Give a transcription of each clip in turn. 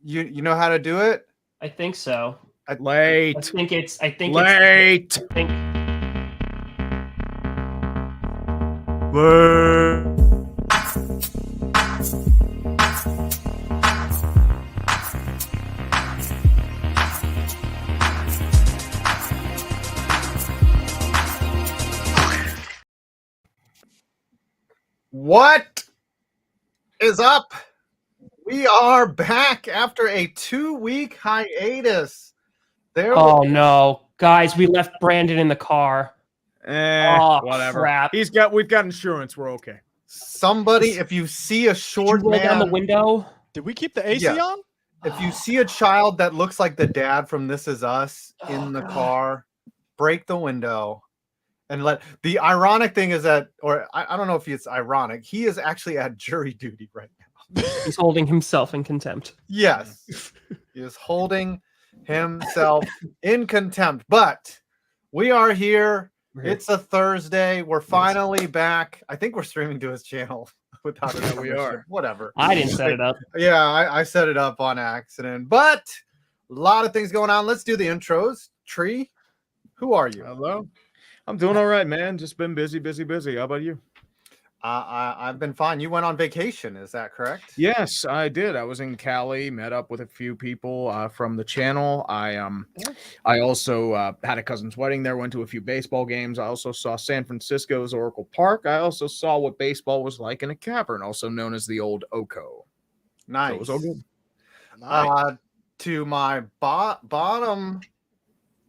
You know how to do it? I think so. Late. I think it's. Late. What is up? We are back after a 2-week hiatus. Oh no, guys, we left Brandon in the car. Whatever. Crap. We've got insurance. We're okay. Somebody, if you see a short Did you roll down the window? Did we keep the AC on? If you see a child that looks like the dad from This Is Us in the car, break the window. And the ironic thing is that, or I don't know if it's ironic, he is actually at jury duty right now. He's holding himself in contempt. Yes, he is holding himself in contempt. But we are here. It's a Thursday. We're finally back. I think we're streaming to his channel without it. We are. Whatever. I didn't set it up. Yeah, I set it up on accident. But a lot of things going on. Let's do the intros. Tree, who are you? Hello. I'm doing all right, man. Just been busy. How about you? I've been fine. You went on vacation, is that correct? Yes, I did. I was in Cali, met up with a few people from the channel. I also had a cousin's wedding there, went to a few baseball games. I also saw San Francisco's Oracle Park. I also saw what baseball was like in a cavern, also known as the old Oko. Nice. So it was all good. Nice. To my bottom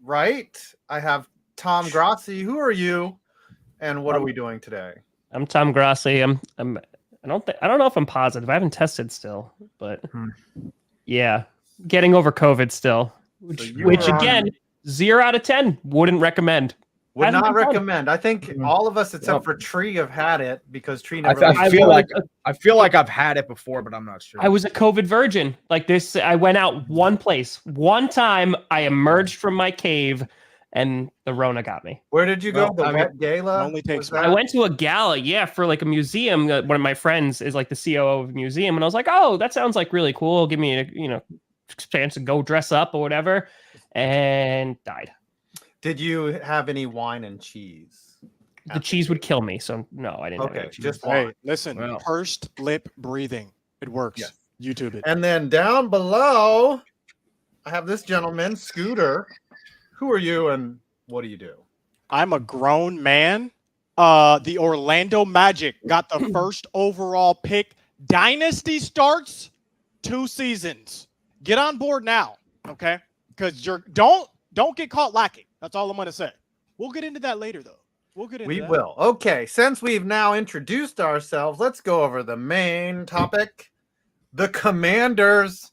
right, I have Tom Grassi. Who are you, and what are we doing today? I'm Tom Grassi. I don't know if I'm positive. I haven't tested still, but yeah, getting over COVID still, which again, 0 out of 10 wouldn't recommend. Would not recommend. I think all of us except for Tree have had it because Tree never. I feel like I've had it before, but I'm not sure. I was a COVID virgin. Like this, I went out one place, one time. I emerged from my cave, and the Rona got me. Where did you go? The Met Gala? Only takes I went to a gala, for like a museum. One of my friends is like the COO of a museum, and I was like, "Oh, that sounds like really cool. Give me a chance to go dress up or whatever," and died. Did you have any wine and cheese? The cheese would kill me, so no, I didn't. Okay, just wine. Hey, listen, pursed lip breathing. It works. Yes. YouTube it. And then down below, I have this gentleman, Scooter. Who are you and what do you do? I'm a grown man. The Orlando Magic got the first overall pick. Dynasty starts 2 seasons. Get on board now, okay? Because don't get caught lacking. That's all I'm gonna say. We'll get into that later, though. We will. Okay, since we've now introduced ourselves, let's go over the main topic. The Commanders.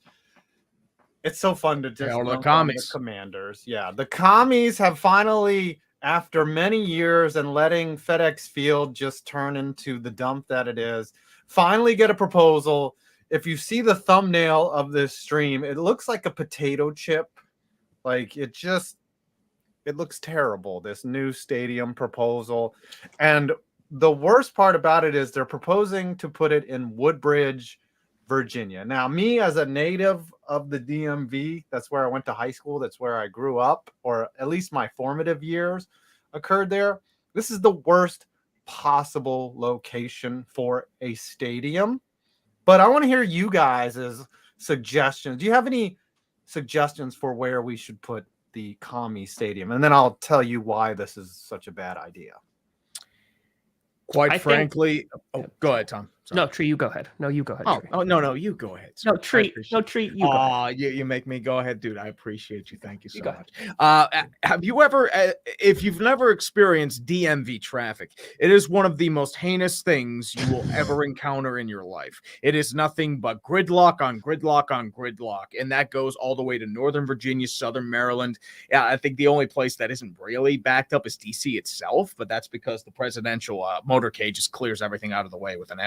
It's so fun to just the commies. The Commanders. Yeah, the commies have finally, after many years and letting FedEx Field just turn into the dump that it is, finally get a proposal. If you see the thumbnail of this stream, it looks like a potato chip. Like it looks terrible, this new stadium proposal. And the worst part about it is they're proposing to put it in Woodbridge, Virginia. Now, me as a native of the DMV, that's where I went to high school. That's where I grew up, or at least my formative years occurred there. This is the worst possible location for a stadium. But I want to hear you guys' suggestions. Do you have any suggestions for where we should put the Commie Stadium? And then I'll tell you why this is such a bad idea. Quite frankly, go ahead, Tom. Sorry. No, Tree, you go ahead. No, you go ahead. No, you go ahead. No, Tree, you go ahead. You make me go ahead, dude. I appreciate you. Thank you so much. Have you ever, if you've never experienced DMV traffic, it is one of the most heinous things you will ever encounter in your life. It is nothing but gridlock on gridlock on gridlock, and that goes all the way to Northern Virginia, Southern Maryland. Yeah, I think the only place that isn't really backed up is DC itself, but that's because the presidential motorcade just clears everything out of the way with an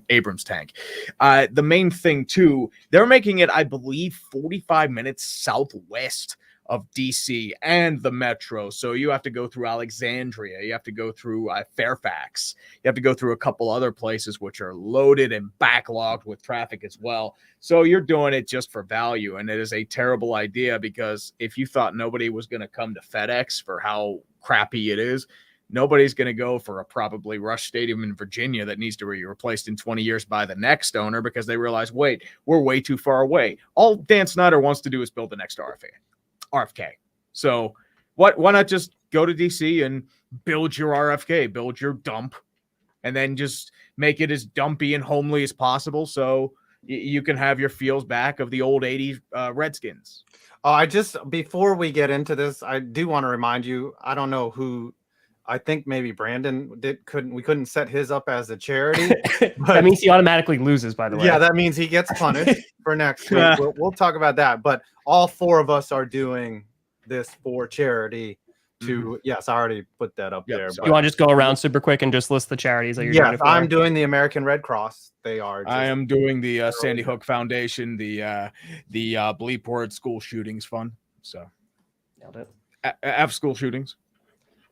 Abrams tank. The main thing too, they're making it, I believe, 45 minutes southwest of DC and the Metro. So you have to go through Alexandria, you have to go through Fairfax, you have to go through a couple other places which are loaded and backlogged with traffic as well. So you're doing it just for value, and it is a terrible idea, because if you thought nobody was going to come to FedEx for how crappy it is, nobody's going to go for a probably Rush Stadium in Virginia that needs to be replaced in 20 years by the next owner, because they realize, wait, we're way too far away. All Dan Snyder wants to do is build the next RFK. So why not just go to DC and build your RFK, build your dump, and then just make it as dumpy and homely as possible, so you can have your feels back of the old 80s Redskins. Before we get into this, I do want to remind you, I don't know who, I think maybe Brandon we couldn't set his up as a charity. That means he automatically loses, by the way. Yeah, that means he gets punished for next week. We'll talk about that. But all four of us are doing this for charity. Yes, I already put that up there. You want to just go around super quick and just list the charities that you're doing? Yes, I'm doing the American Red Cross. They are. I am doing the Sandy Hook Foundation, the Bleep Word School Shootings Fund. So nailed it. F school shootings.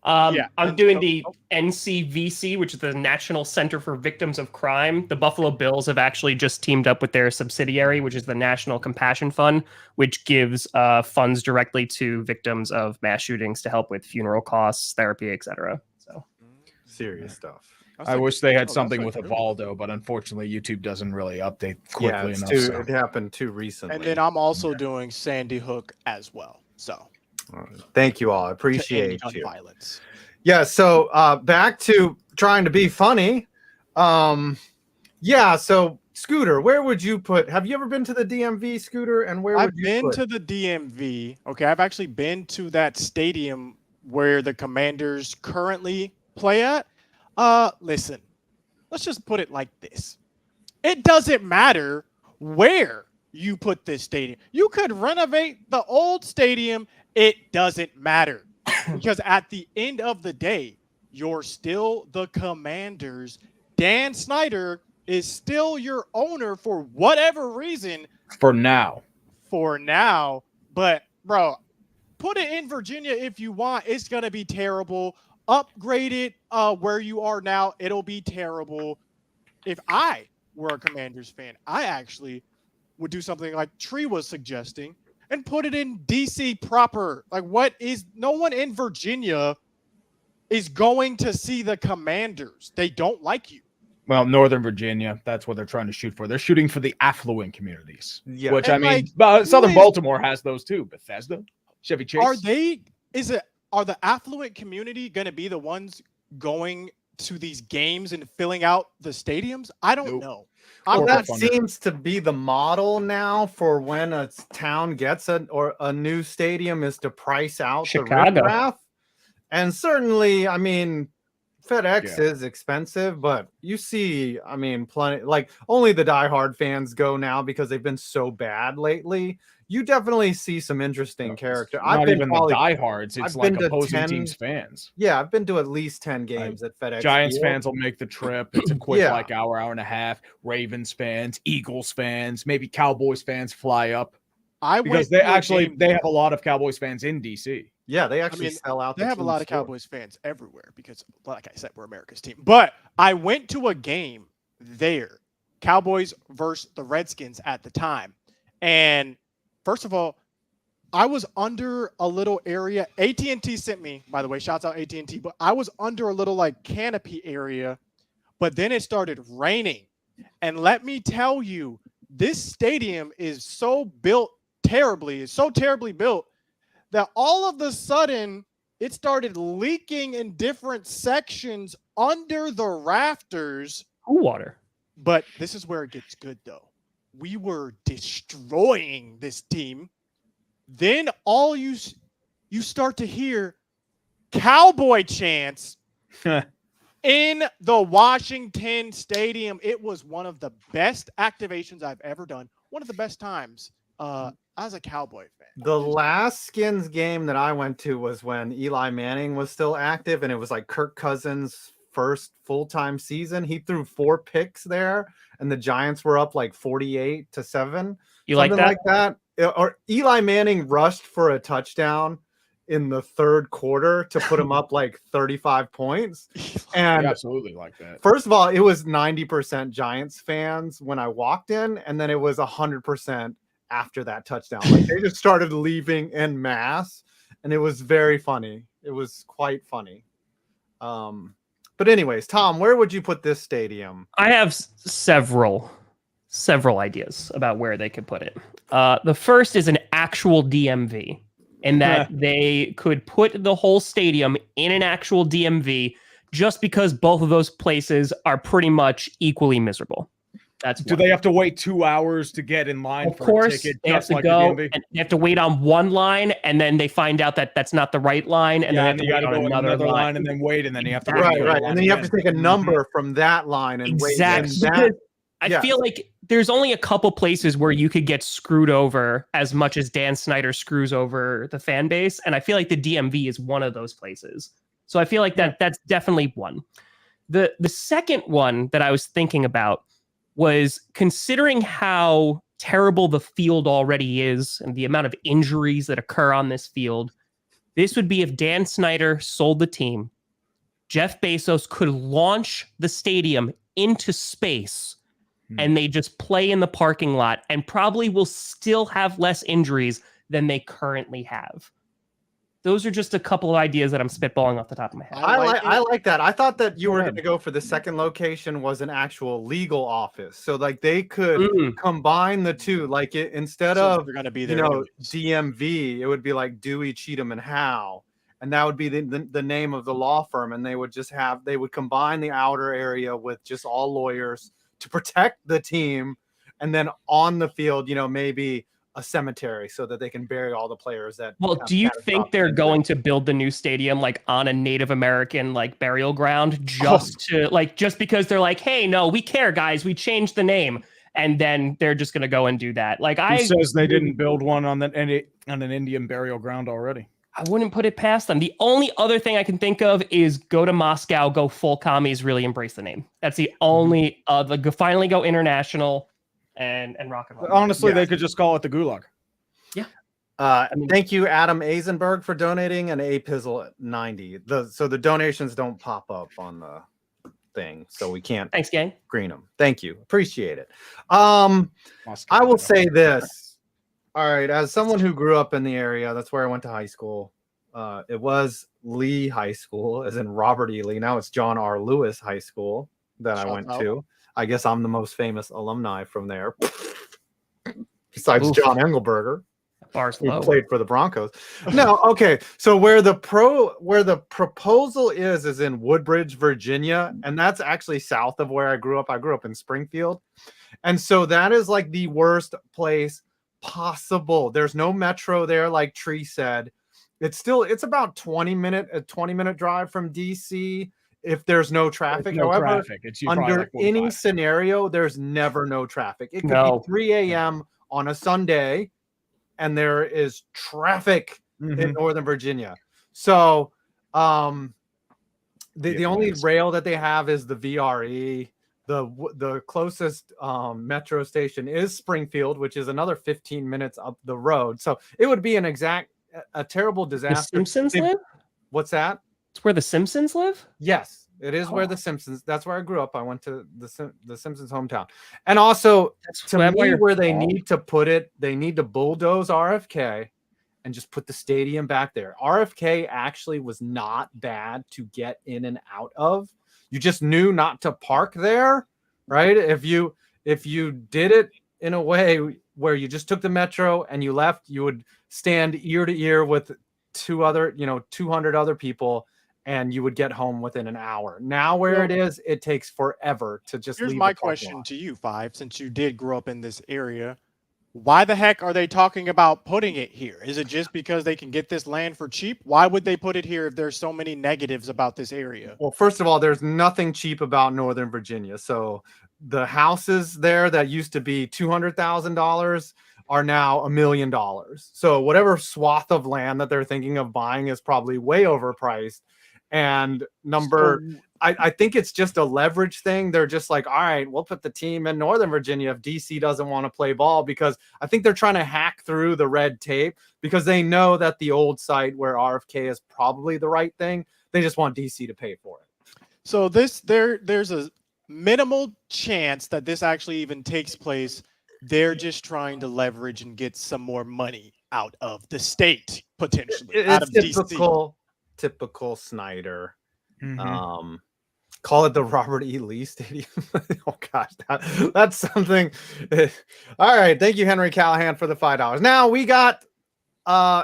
I'm doing the NCVC, which is the National Center for Victims of Crime. The Buffalo Bills have actually just teamed up with their subsidiary, which is the National Compassion Fund, which gives funds directly to victims of mass shootings to help with funeral costs, therapy, etc. So serious stuff. I wish they had something with Evaldo, but unfortunately, YouTube doesn't really update quickly enough. It happened too recently. And then I'm also doing Sandy Hook as well. So. Thank you all. I appreciate you. Violence. Yeah. So back to trying to be funny. So Scooter, where would you put? Have you ever been to the DMV, Scooter? And where I've would you been put? to the DMV. Okay, I've actually been to that stadium where the Commanders currently play at. Listen, let's just put it like this. It doesn't matter where you put this stadium. You could renovate the old stadium. It doesn't matter, because at the end of the day, you're still the Commanders. Dan Snyder is still your owner for whatever reason. For now. But, bro, put it in Virginia if you want. It's going to be terrible. Upgrade it where you are now. It'll be terrible. If I were a Commanders fan, I actually would do something like Tree was suggesting and put it in DC proper. Like, no one in Virginia is going to see the Commanders. They don't like you. Well, Northern Virginia, that's what they're trying to shoot for. They're shooting for the affluent communities. Yeah. Which, And I mean, Southern Baltimore has those too. Bethesda, Chevy Chase. Are the affluent community going to be the ones going to these games and filling out the stadiums? I don't know. Well, that seems to be the model now for when a town gets a new stadium, is to price out Chicago. the riffraff. And certainly, I mean, FedEx is expensive, but you see, I mean, plenty, like only the diehard fans go now because they've been so bad lately. You definitely see some interesting character. Not even the diehards. It's like opposing teams' fans. Yeah, I've been to at least 10 games at FedEx. Giants fans will make the trip. It's a quick like hour and a half. Ravens fans, Eagles fans, maybe Cowboys fans fly up. Because they have a lot of Cowboys fans in DC. Yeah, they actually sell out. They have a lot of Cowboys fans everywhere because, like I said, we're America's team. But I went to a game there, Cowboys versus the Redskins at the time. And first of all, I was under a little area. AT&T sent me, by the way, shouts out AT&T, but I was under a little like canopy area, but then it started raining. And let me tell you, this stadium is so terribly built that all of a sudden it started leaking in different sections under the rafters. Cool water. But this is where it gets good, though. We were destroying this team. Then all you start to hear cowboy chants in the Washington Stadium. It was one of the best activations I've ever done. One of the best times as a Cowboy fan. The last Skins game that I went to was when Eli Manning was still active, and it was like Kirk Cousins' first full-time season. He threw 4 picks there, and the Giants were up like 48-7. You like that? Like that. or Eli Manning rushed for a touchdown in the third quarter to put him up like 35 points. And absolutely like that. First of all, it was 90% Giants fans when I walked in, and then it was 100% after that touchdown. Like they just started leaving en masse, and it was very funny. It was quite funny. But anyways, Tom, where would you put this stadium? I have several ideas about where they could put it. The first is an actual DMV, in that they could put the whole stadium in an actual DMV, just because both of those places are pretty much equally miserable. Do they have to wait 2 hours to get in line for a ticket? They have to go and they have to wait on one line, and then they find out that that's not the right line, and then you got to go on another line and then wait, and then you have to right, and then you have to take a number from that line and wait. I feel like there's only a couple places where you could get screwed over as much as Dan Snyder screws over the fan base, and I feel like the DMV is one of those places. So I feel like that's definitely one. The second one that I was thinking about was, considering how terrible the field already is and the amount of injuries that occur on this field, this would be if Dan Snyder sold the team. Jeff Bezos could launch the stadium into space, and they just play in the parking lot, and probably will still have less injuries than they currently have. Those are just a couple of ideas that I'm spitballing off the top of my head. I like that. I thought that you were going to go for the second location was an actual legal office. So like they could combine the two, like instead of, they're going to be DMV, it would be like Dewey, Cheatham, and Howe. And that would be the name of the law firm. And they would combine the outer area with just all lawyers to protect the team. And then on the field, maybe a cemetery so that they can bury all the players that. Well, do you think they're going to build the new stadium like on a Native American like burial ground just because they're like, hey, no, we care, guys, we changed the name, and then they're just going to go and do that? Like, Who says they didn't build one on an Indian burial ground already? I wouldn't put it past them. The only other thing I can think of is go to Moscow, go full commies, really embrace the name. That's the only finally go international. And rock and roll. Honestly, they could just call it the Gulag. Yeah. Thank you, Adam Azenberg, for donating an A-Pizzle at 90. So the donations don't pop up on the thing, so we can't. Thanks, gang. Green them. Thank you. Appreciate it. I will say this. All right, as someone who grew up in the area, that's where I went to high school. It was Lee High School, as in Robert E. Lee. Now it's John R. Lewis High School that I went to. I guess I'm the most famous alumni from there, besides John Engelberger, who played for the Broncos. No, okay. So where the proposal is in Woodbridge, Virginia, and that's actually south of where I grew up. I grew up in Springfield, and so that is like the worst place possible. There's no metro there, like Tree said. It's about a 20-minute drive from DC. If there's no traffic, however, under any scenario, there's never no traffic. It could be 3 a.m. on a Sunday, and there is traffic in Northern Virginia. So the only rail that they have is the VRE. The closest metro station is Springfield, which is another 15 minutes up the road. So it would be a terrible disaster. The Simpsons live? What's that? It's where the Simpsons live? Yes, it is where the Simpsons. That's where I grew up. I went to the Simpsons' hometown. And also, where they need to put it, they need to bulldoze RFK and just put the stadium back there. RFK actually was not bad to get in and out of. You just knew not to park there, right? If you did it in a way where you just took the metro and you left, you would stand ear to ear with 200 other people, and you would get home within an hour. Now it is, it takes forever to just leave. Here's my question to you, Five, since you did grow up in this area. Why the heck are they talking about putting it here? Is it just because they can get this land for cheap? Why would they put it here if there's so many negatives about this area? Well, first of all, there's nothing cheap about Northern Virginia. So the houses there that used to be $200,000 are now $1 million. So whatever swath of land that they're thinking of buying is probably way overpriced. And I think it's just a leverage thing. They're just like, all right, we'll put the team in Northern Virginia if DC doesn't want to play ball, because I think they're trying to hack hack through the red tape because they know that the old site where RFK is probably the right thing. They just want DC to pay for it. So there's a minimal chance that this actually even takes place. They're just trying to leverage and get some more money out of the state, potentially. Out of typical Snyder. Call it the Robert E. Lee Stadium. Oh gosh, that's something. All right, thank you, Henry Callahan, for the $5. Now we got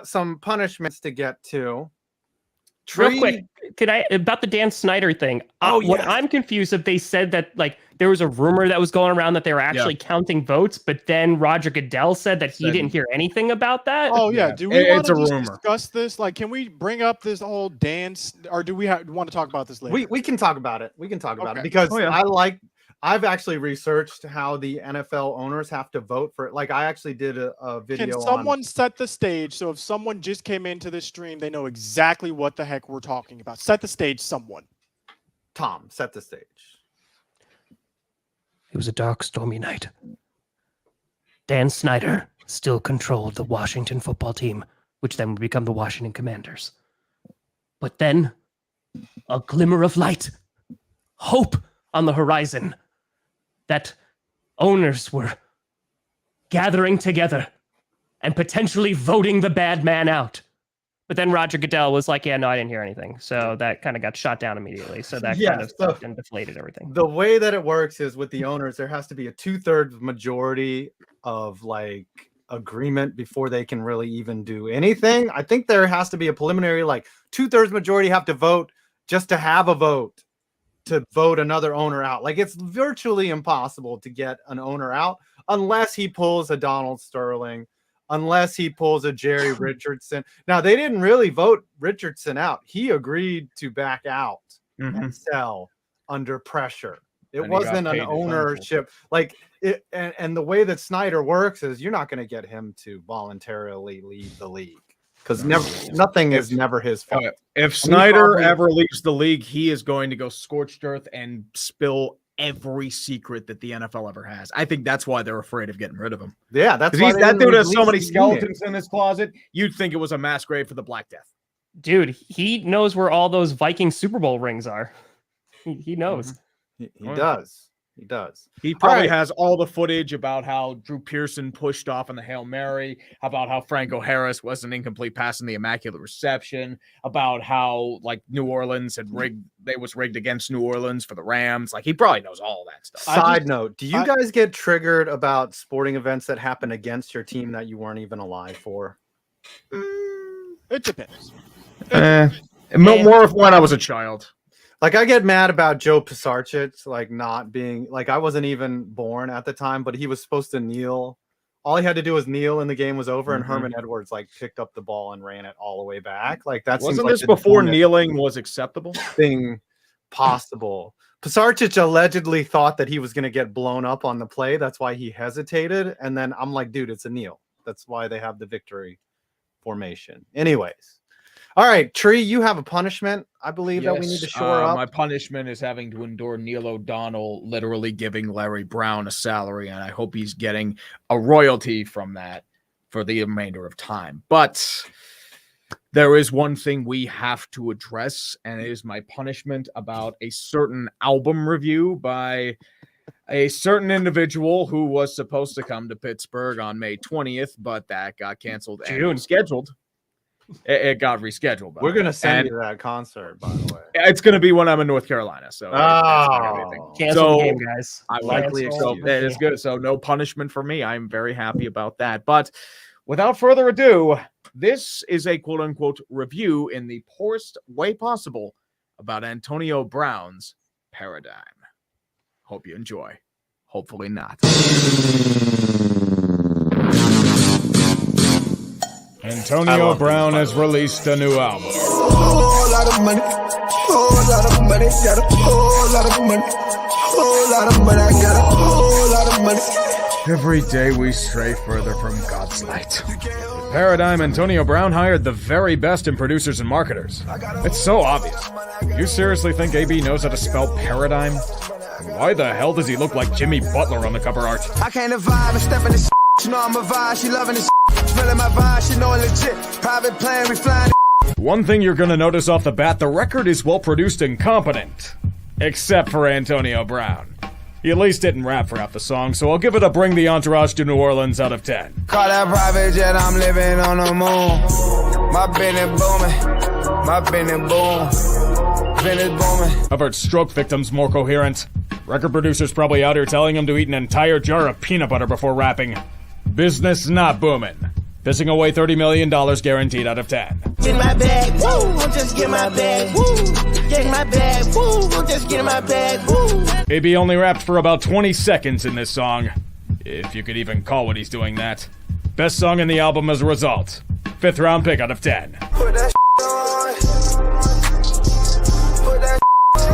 some punishments to get to. Real quick, about the Dan Snyder thing? What I'm confused if they said that like there was a rumor that was going around that they were actually counting votes, but then Roger Goodell said that he didn't hear anything about that. Oh yeah, do we want to discuss this? Like, can we bring up this whole dance, or do we want to talk about this later? We can talk about it. We can talk about it because I've actually researched how the NFL owners have to vote for it. Like I actually did a video. Can someone set the stage so if someone just came into this stream, they know exactly what the heck we're talking about? Set the stage, someone. Tom, set the stage. It was a dark, stormy night. Dan Snyder still controlled the Washington football team, which then would become the Washington Commanders. But then, a glimmer of light, hope on the horizon, that owners were gathering together and potentially voting the bad man out. But then Roger Goodell was like, yeah, no, I didn't hear anything. So that kind of got shot down immediately. So that kind of stuff and deflated everything. The way that it works is with the owners, there has to be a 2/3 majority of like agreement before they can really even do anything. I think there has to be a preliminary, like 2/3 majority have to vote just to have a vote to vote another owner out. Like it's virtually impossible to get an owner out unless he pulls a Donald Sterling, unless he pulls a Jerry Richardson. Now, they didn't really vote Richardson out. He agreed to back out and sell under pressure. It wasn't an ownership. Like it, and the way that Snyder works is you're not going to get him to voluntarily leave the league because nothing is never his fault. If Snyder ever leaves the league, he is going to go scorched earth and spill every secret that the NFL ever has. I think that's why they're afraid of getting rid of him. Yeah, that's why that dude has so many skeletons in his closet. You'd think it was a mass grave for the Black Death. Dude, he knows where all those Viking Super Bowl rings are. He knows. He does. He does. He probably has all the footage about how Drew Pearson pushed off on the Hail Mary, about how Franco Harris was an incomplete pass in the Immaculate Reception, about how like New Orleans had rigged against New Orleans for the Rams. Like he probably knows all that stuff. Side note, do you guys get triggered about sporting events that happen against your team that you weren't even alive for? It depends. More of when I was a child. Like I get mad about Joe Pisarcich, like not being like I wasn't even born at the time, but he was supposed to kneel. All he had to do was kneel and the game was over. And Herman Edwards like picked up the ball and ran it all the way back. Like that wasn't like this before kneeling was acceptable thing possible. Pisarcich allegedly thought that he was going to get blown up on the play. That's why he hesitated. And then I'm like, dude, it's a kneel. That's why they have the victory formation. Anyways. All right, Tree, you have a punishment, I believe, that we need to shore up. My punishment is having to endure Neil O'Donnell literally giving Larry Brown a salary, and I hope he's getting a royalty from that for the remainder of time. But there is one thing we have to address, and it is my punishment about a certain album review by a certain individual who was supposed to come to Pittsburgh on May 20th, but that got canceled and rescheduled. It got rescheduled. We're going to send you that concert, by the way. It's going to be when I'm in North Carolina. So, cancel the game, guys. I likely expect that is good. So, no punishment for me. I'm very happy about that. But without further ado, this is a quote unquote review in the poorest way possible about Antonio Brown's paradigm. Hope you enjoy. Hopefully not. Antonio Brown has released a new album. Whole lot of money, whole lot of money, got a whole lot of money, whole lot of money, I got a whole lot of money. Every day we stray further from God's light. With Paradigm, Antonio Brown hired the very best in producers and marketers. It's so obvious. You seriously think AB knows how to spell paradigm? Why the hell does he look like Jimmy Butler on the cover art? I can't vibe and step in this. You know I'm a vibe, she loving this. feeling my vibe, she know it legit. Private plane, we flying. One thing you're gonna notice off the bat, the record is well produced and competent. Except for Antonio Brown. He at least didn't rap for half the song, so I'll give it a Bring the Entourage to New Orleans out of 10. Call that private jet, I'm living on the moon. My business booming, my business boom. Business booming. I've heard stroke victims more coherent. Record producers probably out here telling him to eat an entire jar of peanut butter before rapping. Business not booming. Pissing away $30 million guaranteed out of 10. Get my bag, woo, just get my bag, woo. Get my bag, woo, just get my bag, woo. AB only rapped for about 20 seconds in this song. If you could even call what he's doing that. Best song in the album as a result. 5th round pick out of 10. Put that on. Put that on.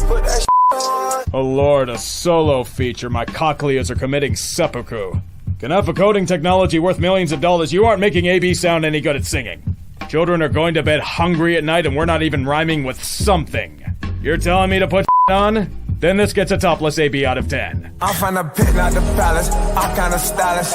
Put that on. Oh lord, a solo feature. My cochleas are committing seppuku. Enough of coding technology worth millions of dollars, you aren't making AB sound any good at singing. Children are going to bed hungry at night and we're not even rhyming with something. You're telling me to put on? Then this gets a topless AB out of 10. I'm from the pit, not the palace. I'm kinda stylish.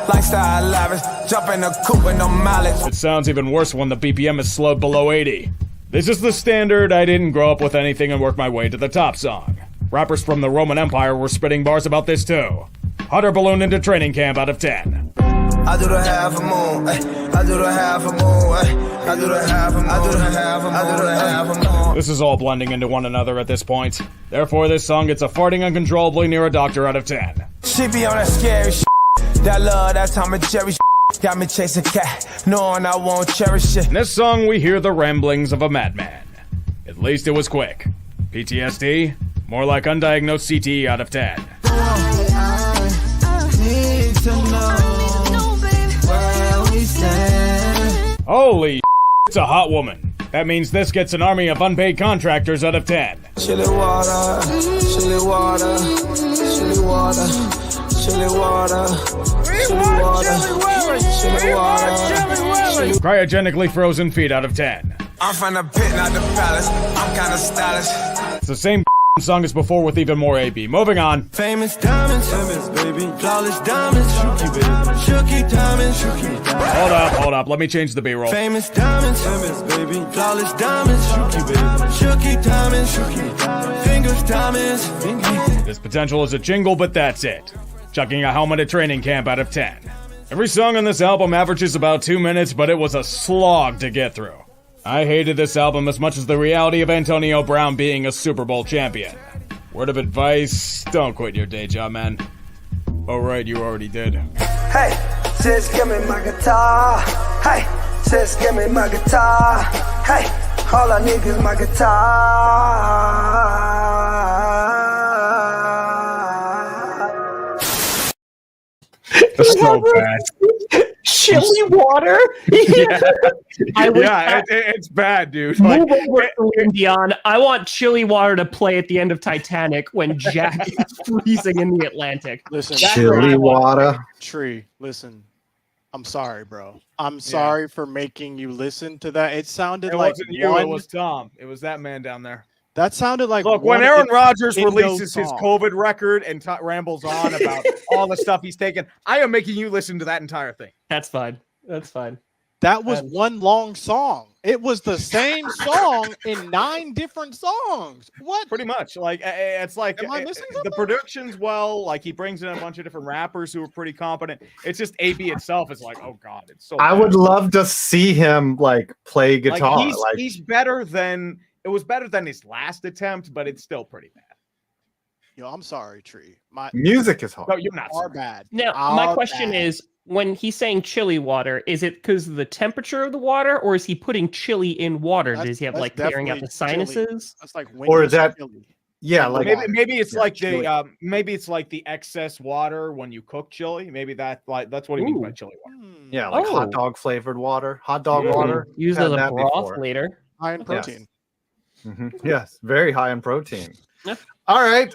Lifestyle lavish. Jump in the coupe with no mileage. It sounds even worse when the BPM is slowed below 80. This is the standard. I didn't grow up with anything and work my way to the top song. Rappers from the Roman Empire were spitting bars about this too. Hotter balloon into training camp out of 10. I do the half a moon. I do the half a moon. I do the half a moon. I do the half a moon. I do the half a moon. This is all blending into one another at this point. Therefore, this song gets a farting uncontrollably near a doctor out of 10. She be on that scary shit. That love, that Tom and Jerry shit. Got me chasing cat, knowing I won't cherish it. In this song, we hear the ramblings of a madman. At least it was quick. PTSD? More like undiagnosed CTE out of 10. Holy it's a hot woman. That means this gets an army of unpaid contractors out of 10. Chili water, chili water, chili water, chili water, chili water, chili water. Cryogenically frozen feet out of 10. I'm from the pit, not the palace. I'm kinda stylish. It's the same song as before with even more AB. Moving on. Famous diamonds, baby. Flawless diamonds, Shuki, baby. Shuki diamonds, Shuki. Hold up. Let me change the B-roll. Famous diamonds, baby. Flawless diamonds, Shuki, baby. Shuki diamonds, Shuki. Fingers diamonds. This potential is a jingle, but that's it. Chucking a helmet at training camp out of 10. Every song on this album averages about 2 minutes, but it was a slog to get through. I hated this album as much as the reality of Antonio Brown being a Super Bowl champion. Word of advice, don't quit your day job, man. Oh right, you already did. Hey, just give me my guitar. Hey, just give me my guitar. Hey, all I need is my guitar. That's so bad. Chili water. It's bad, dude. Move over to Celine Dion. I want chili water to play at the end of Titanic when Jack is freezing in the Atlantic. Listen, Chili water. Tree, listen. I'm sorry, bro. I'm sorry for making you listen to that. It sounded It like wasn't you, it was Tom. It was that man down there. That sounded like Look, when one Aaron Rodgers Indo releases his song. COVID record and rambles on about all the stuff he's taken, I am making you listen to that entire thing. That's fine. That's fine. That was one long song. It was the same song in 9 different songs. What? Pretty much. Like it's like Am I missing the something? production's like he brings in a bunch of different rappers who are pretty competent. It's just AB itself is like, oh god, it's so. I bad. would love to see him like play guitar. Like, he's better than it was better than his last attempt, but it's still pretty bad. Yo, I'm sorry, Tree. My music is hard. No, you're not. are Sorry. bad. Now, my Are question bad. is, when he's saying chili water, is it because of the temperature of the water, or is he putting chili in water? That's- Does he have that's like clearing out the definitely chili. sinuses? That's like Or is that- chili. Yeah, like Maybe it's Yeah, like chili. maybe it's like the excess water when you cook chili. Maybe that's what he means by Ooh. chili water. yeah, like hot Oh. dog flavored water, hot dog Yeah. water. Use Had as a that broth before. later. High in protein. Yes, very high in protein. Yeah. All right,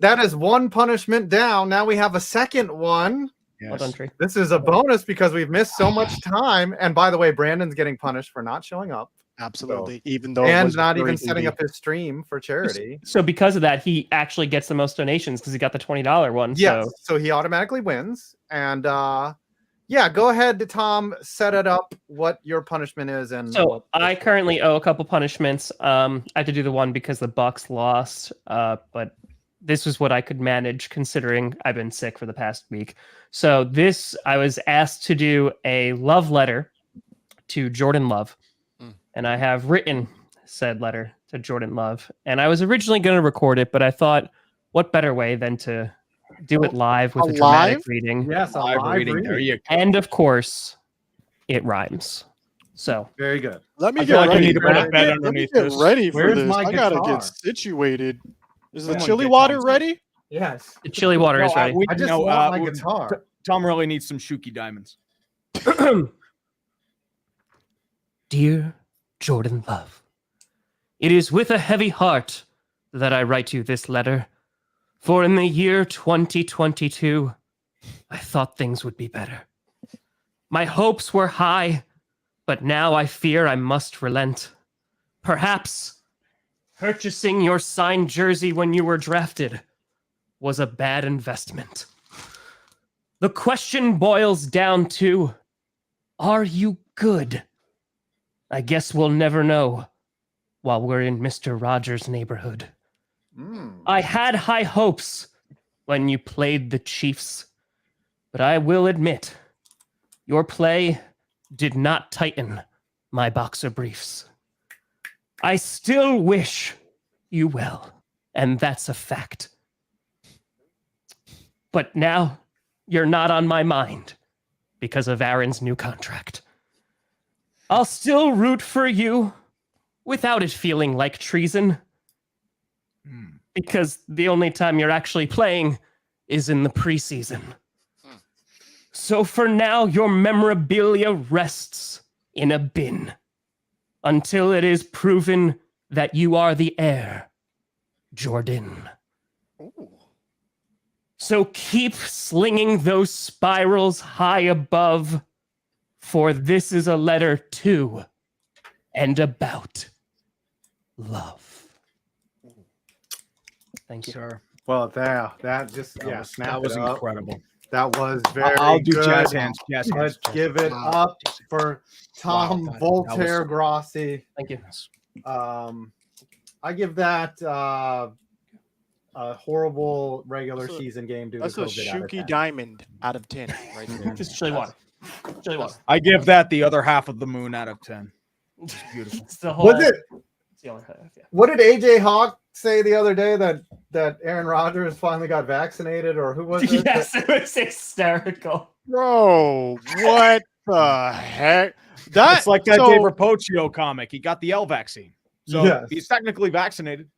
that is one punishment down. Now we have a second one. Well done, Tree. This is a bonus because we've missed so much time. And by the way, Brandon's getting punished for not showing up. Absolutely. So, Even though and it was not very even setting BB. up his stream for charity. So because of that, he actually gets the most donations because he got the $20 one. Yes, so he automatically wins. And yeah, go ahead, Tom. Set it up. What your punishment is, and So I currently owe a couple punishments. I had to do the one because the Bucks lost, but this was what I could manage considering I've been sick for the past week. So I was asked to do a love letter to Jordan Love, and I have written said letter to Jordan Love. And I was originally going to record it, but I thought, what better way than to do it live with a dramatic reading? Yes, a Live live reading. reading. There you go. And of course, it rhymes. So Very good. Let me I get feel like I ready. need to put a Let bed Let me underneath get this. ready for Where's this. my I gotta guitar? get situated. Is the Someone chili get water Tom's- ready? Yes. the chili water is ready. I just want my guitar. Tom really needs some Shuki diamonds. Dear Jordan Love, it is with a heavy heart that I write you this letter. For in the year 2022, I thought things would be better. My hopes were high, but now I fear I must relent. Perhaps purchasing your signed jersey when you were drafted was a bad investment. The question boils down to, are you good? I guess we'll never know while we're in Mr. Rodgers' neighborhood. I had high hopes when you played the Chiefs, but I will admit, your play did not tighten my boxer briefs. I still wish you well, and that's a fact. But now you're not on my mind because of Aaron's new contract. I'll still root for you without it feeling like treason. Because the only time you're actually playing is in the preseason. So for now, your memorabilia rests in a bin until it is proven that you are the heir, Jordan. So keep slinging those spirals high above, for this is a letter to and about love. Thank you, sir. Well, that just snap That was it up. incredible. That was very I'll do good. jazz hands. Jazz hands. Let's give it up for Tom Wow, that Voltaire was- Grossi. Thank you. I give that a horrible regular That's a- season game due to That's a COVID. out of Shuki 10. diamond out of 10 right there. Just chili water. Chili water. I give that the other half of the moon out of 10. It's beautiful. It's the whole. Was it? It's the only half, yeah. What did AJ Hawk say the other day that Aaron Rodgers finally got vaccinated, or who was it? Yes, it was hysterical. Bro, what the heck? It's like that so- Dave Rapocchio comic. He got the L vaccine. So Yes. he's technically vaccinated.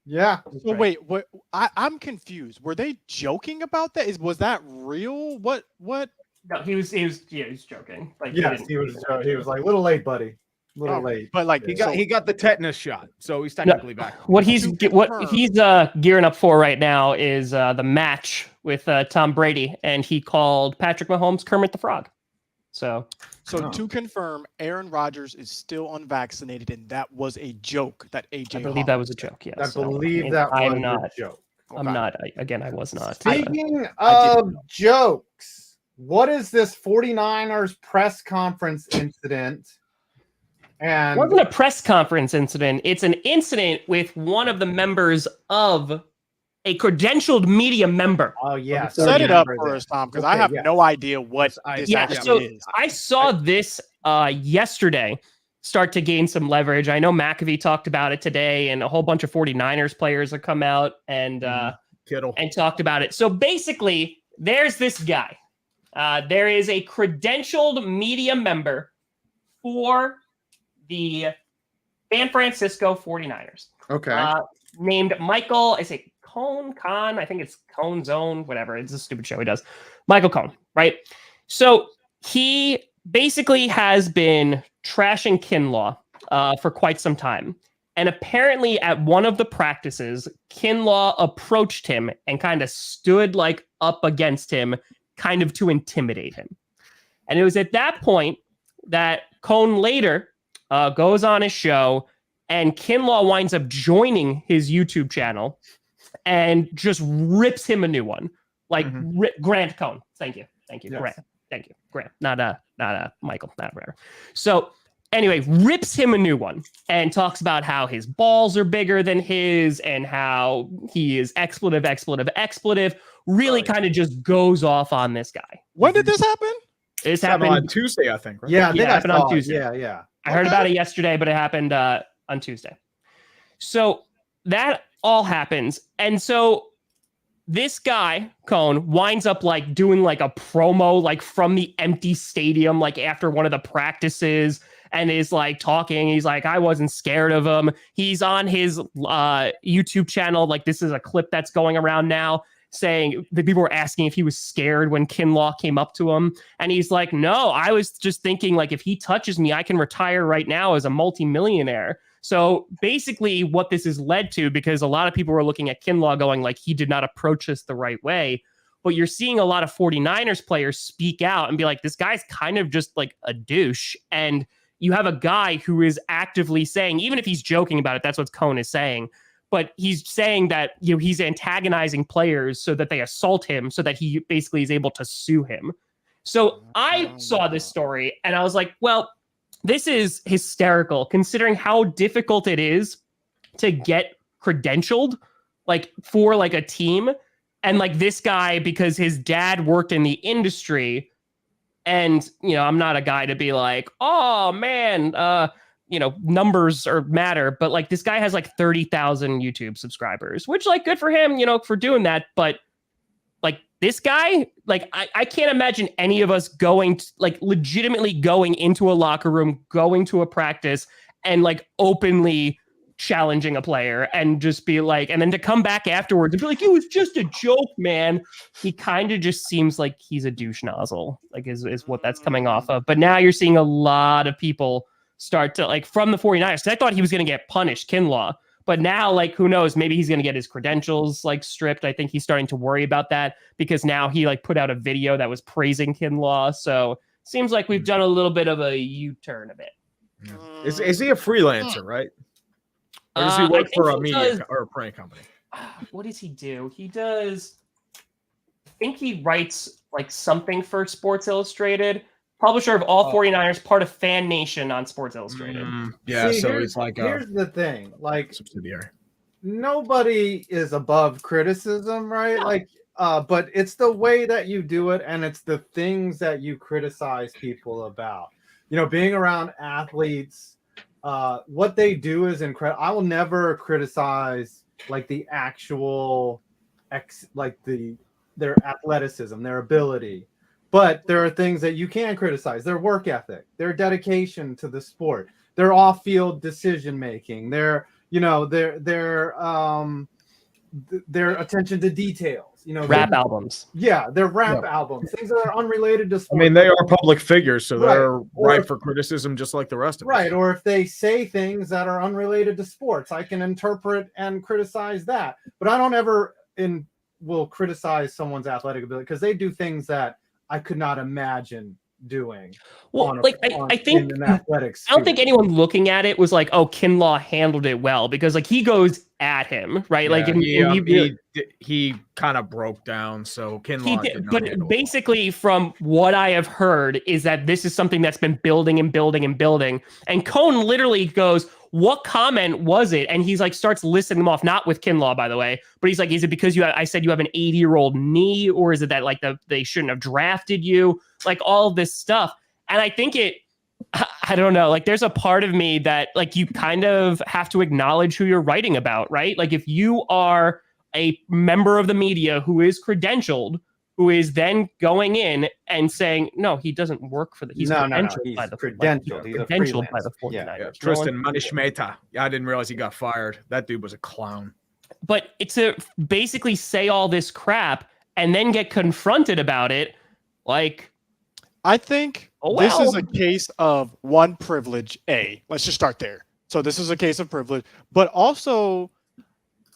Yeah. So wait, what? I'm confused. Were they joking about that? Was that real? What? No, he was joking. Like, Yes, he was like, little late, buddy. Little Oh, late. But like He got the tetanus shot, so he's technically back. What he's confirm. gearing up for right now is the match with Tom Brady, and he called Patrick Mahomes Kermit the Frog. So to confirm, Aaron Rodgers is still unvaccinated, and that was a joke that AJ. I believe that was a joke. Yes, I believe that was I'm not. a joke. I'm not. I was not. Speaking I of didn't know. jokes, what is this 49ers press conference incident? And It wasn't a press conference incident. It's an incident with one of the members of a credentialed media member. oh yeah, Set it up remember for that. us, Tom, because I Okay, have yeah. no idea what this Yeah, actually so is. I saw this yesterday start to gain some leverage. I know McAfee talked about it today, and a whole bunch of 49ers players have come out and Kittle. talked about it. So basically, there's this guy. There is a credentialed media member for the San Francisco 49ers. Okay. Named Michael, I say Cohn, I think it's Cohn Zone, whatever. It's a stupid show he does. Michael Cohn, right? So he basically has been trashing Kinlaw for quite some time. And apparently at one of the practices, Kinlaw approached him and kind of stood like up against him, kind of to intimidate him. And it was at that point that Cohn later goes on his show, and Kinlaw winds up joining his YouTube channel and just rips him a new one. Like Grant Cohn. Thank you. Yes. Grant. Thank you. Grant. Not Michael. Not whatever. So anyway, rips him a new one and talks about how his balls are bigger than his and how he is expletive. Really kind of just goes off on this guy. When did this happen? This happened on Tuesday, I think. Right? Yeah, it happened on Tuesday. Yeah. I heard about it yesterday, but it happened on Tuesday. So that all happens. And so this guy, Cohn, winds up like doing like a promo like from the empty stadium, like after one of the practices, and is like talking. He's like, I wasn't scared of him. He's on his YouTube channel. Like, this is a clip that's going around now saying that people were asking if he was scared when Kinlaw came up to him. And he's like, no, I was just thinking like, if he touches me, I can retire right now as a multimillionaire. So basically what this has led to, because a lot of people were looking at Kinlaw going like, he did not approach this the right way. But you're seeing a lot of 49ers players speak out and be like, this guy's kind of just like a douche. And you have a guy who is actively saying, even if he's joking about it, that's what Cohn is saying. But he's saying that, you know, he's antagonizing players so that they assault him, so that he basically is able to sue him. So I saw this story and I was like, well, this is hysterical considering how difficult it is to get credentialed, like for like a team. And like this guy, because his dad worked in the industry, and, you know, I'm not a guy to be like, oh man, you know, numbers matter, but like this guy has like 30,000 YouTube subscribers, which like good for him, you know, for doing that. But like this guy, like I can't imagine any of us going to, like legitimately going into a locker room, going to a practice and like openly challenging a player and just be like, and then to come back afterwards and be like, it was just a joke, man. He kind of just seems like he's a douche nozzle, like is what that's coming off of. But now you're seeing a lot of people start to like from the 49ers, because I thought he was going to get punished, Kinlaw, but now like who knows, maybe he's going to get his credentials like stripped. I think he's starting to worry about that because now he like put out a video that was praising Kinlaw. So seems like we've done a little bit of a U-turn a bit. Yeah. Is he a freelancer, right? Or does he work for a media or a print company? What does he do? He does, I think he writes like something for Sports Illustrated. Publisher of all 49ers, part of Fan Nation on Sports Illustrated. Yeah, See, so it's like here's the thing, like subsidiary. Nobody is above criticism, right? Like, but it's the way that you do it, and it's the things that you criticize people about. You know, being around athletes, what they do is incredible. I will never criticize like the actual their athleticism, their ability. But there are things that you can criticize: their work ethic, their dedication to the sport, their off-field decision making, their attention to details. You know, rap albums. Yeah, their rap albums, things that are unrelated to sport. I mean, they are public figures, so they're ripe for criticism, just like the rest of us. Right, or if they say things that are unrelated to sports, I can interpret and criticize that. But I don't ever will criticize someone's athletic ability because they do things that I could not imagine doing. Well, I think in an athletic I don't think anyone looking at it was like, oh, Kinlaw handled it well, because like he goes at him, right? Yeah, like he kind of broke down, so Kinlaw did not handle it. Basically, from what I have heard, is that this is something that's been building and building and building. And Cohn literally goes, what comment was it? And he's like, starts listing them off, not with Kinlaw, by the way, but he's like, is it because I said you have an 80-year-old knee, or is it that like they shouldn't have drafted you? Like all this stuff. And I think I don't know, like there's a part of me that like you kind of have to acknowledge who you're writing about, right? Like if you are a member of the media who is credentialed, who is then going in and saying, no, he doesn't work for the, he's credentialed by the 49ers. Yeah. Tristan Manishmeta. Yeah, I didn't realize he got fired. That dude was a clown. But it's to basically say all this crap and then get confronted about it. Like, I think this is a case of one privilege. Let's just start there. So this is a case of privilege, but also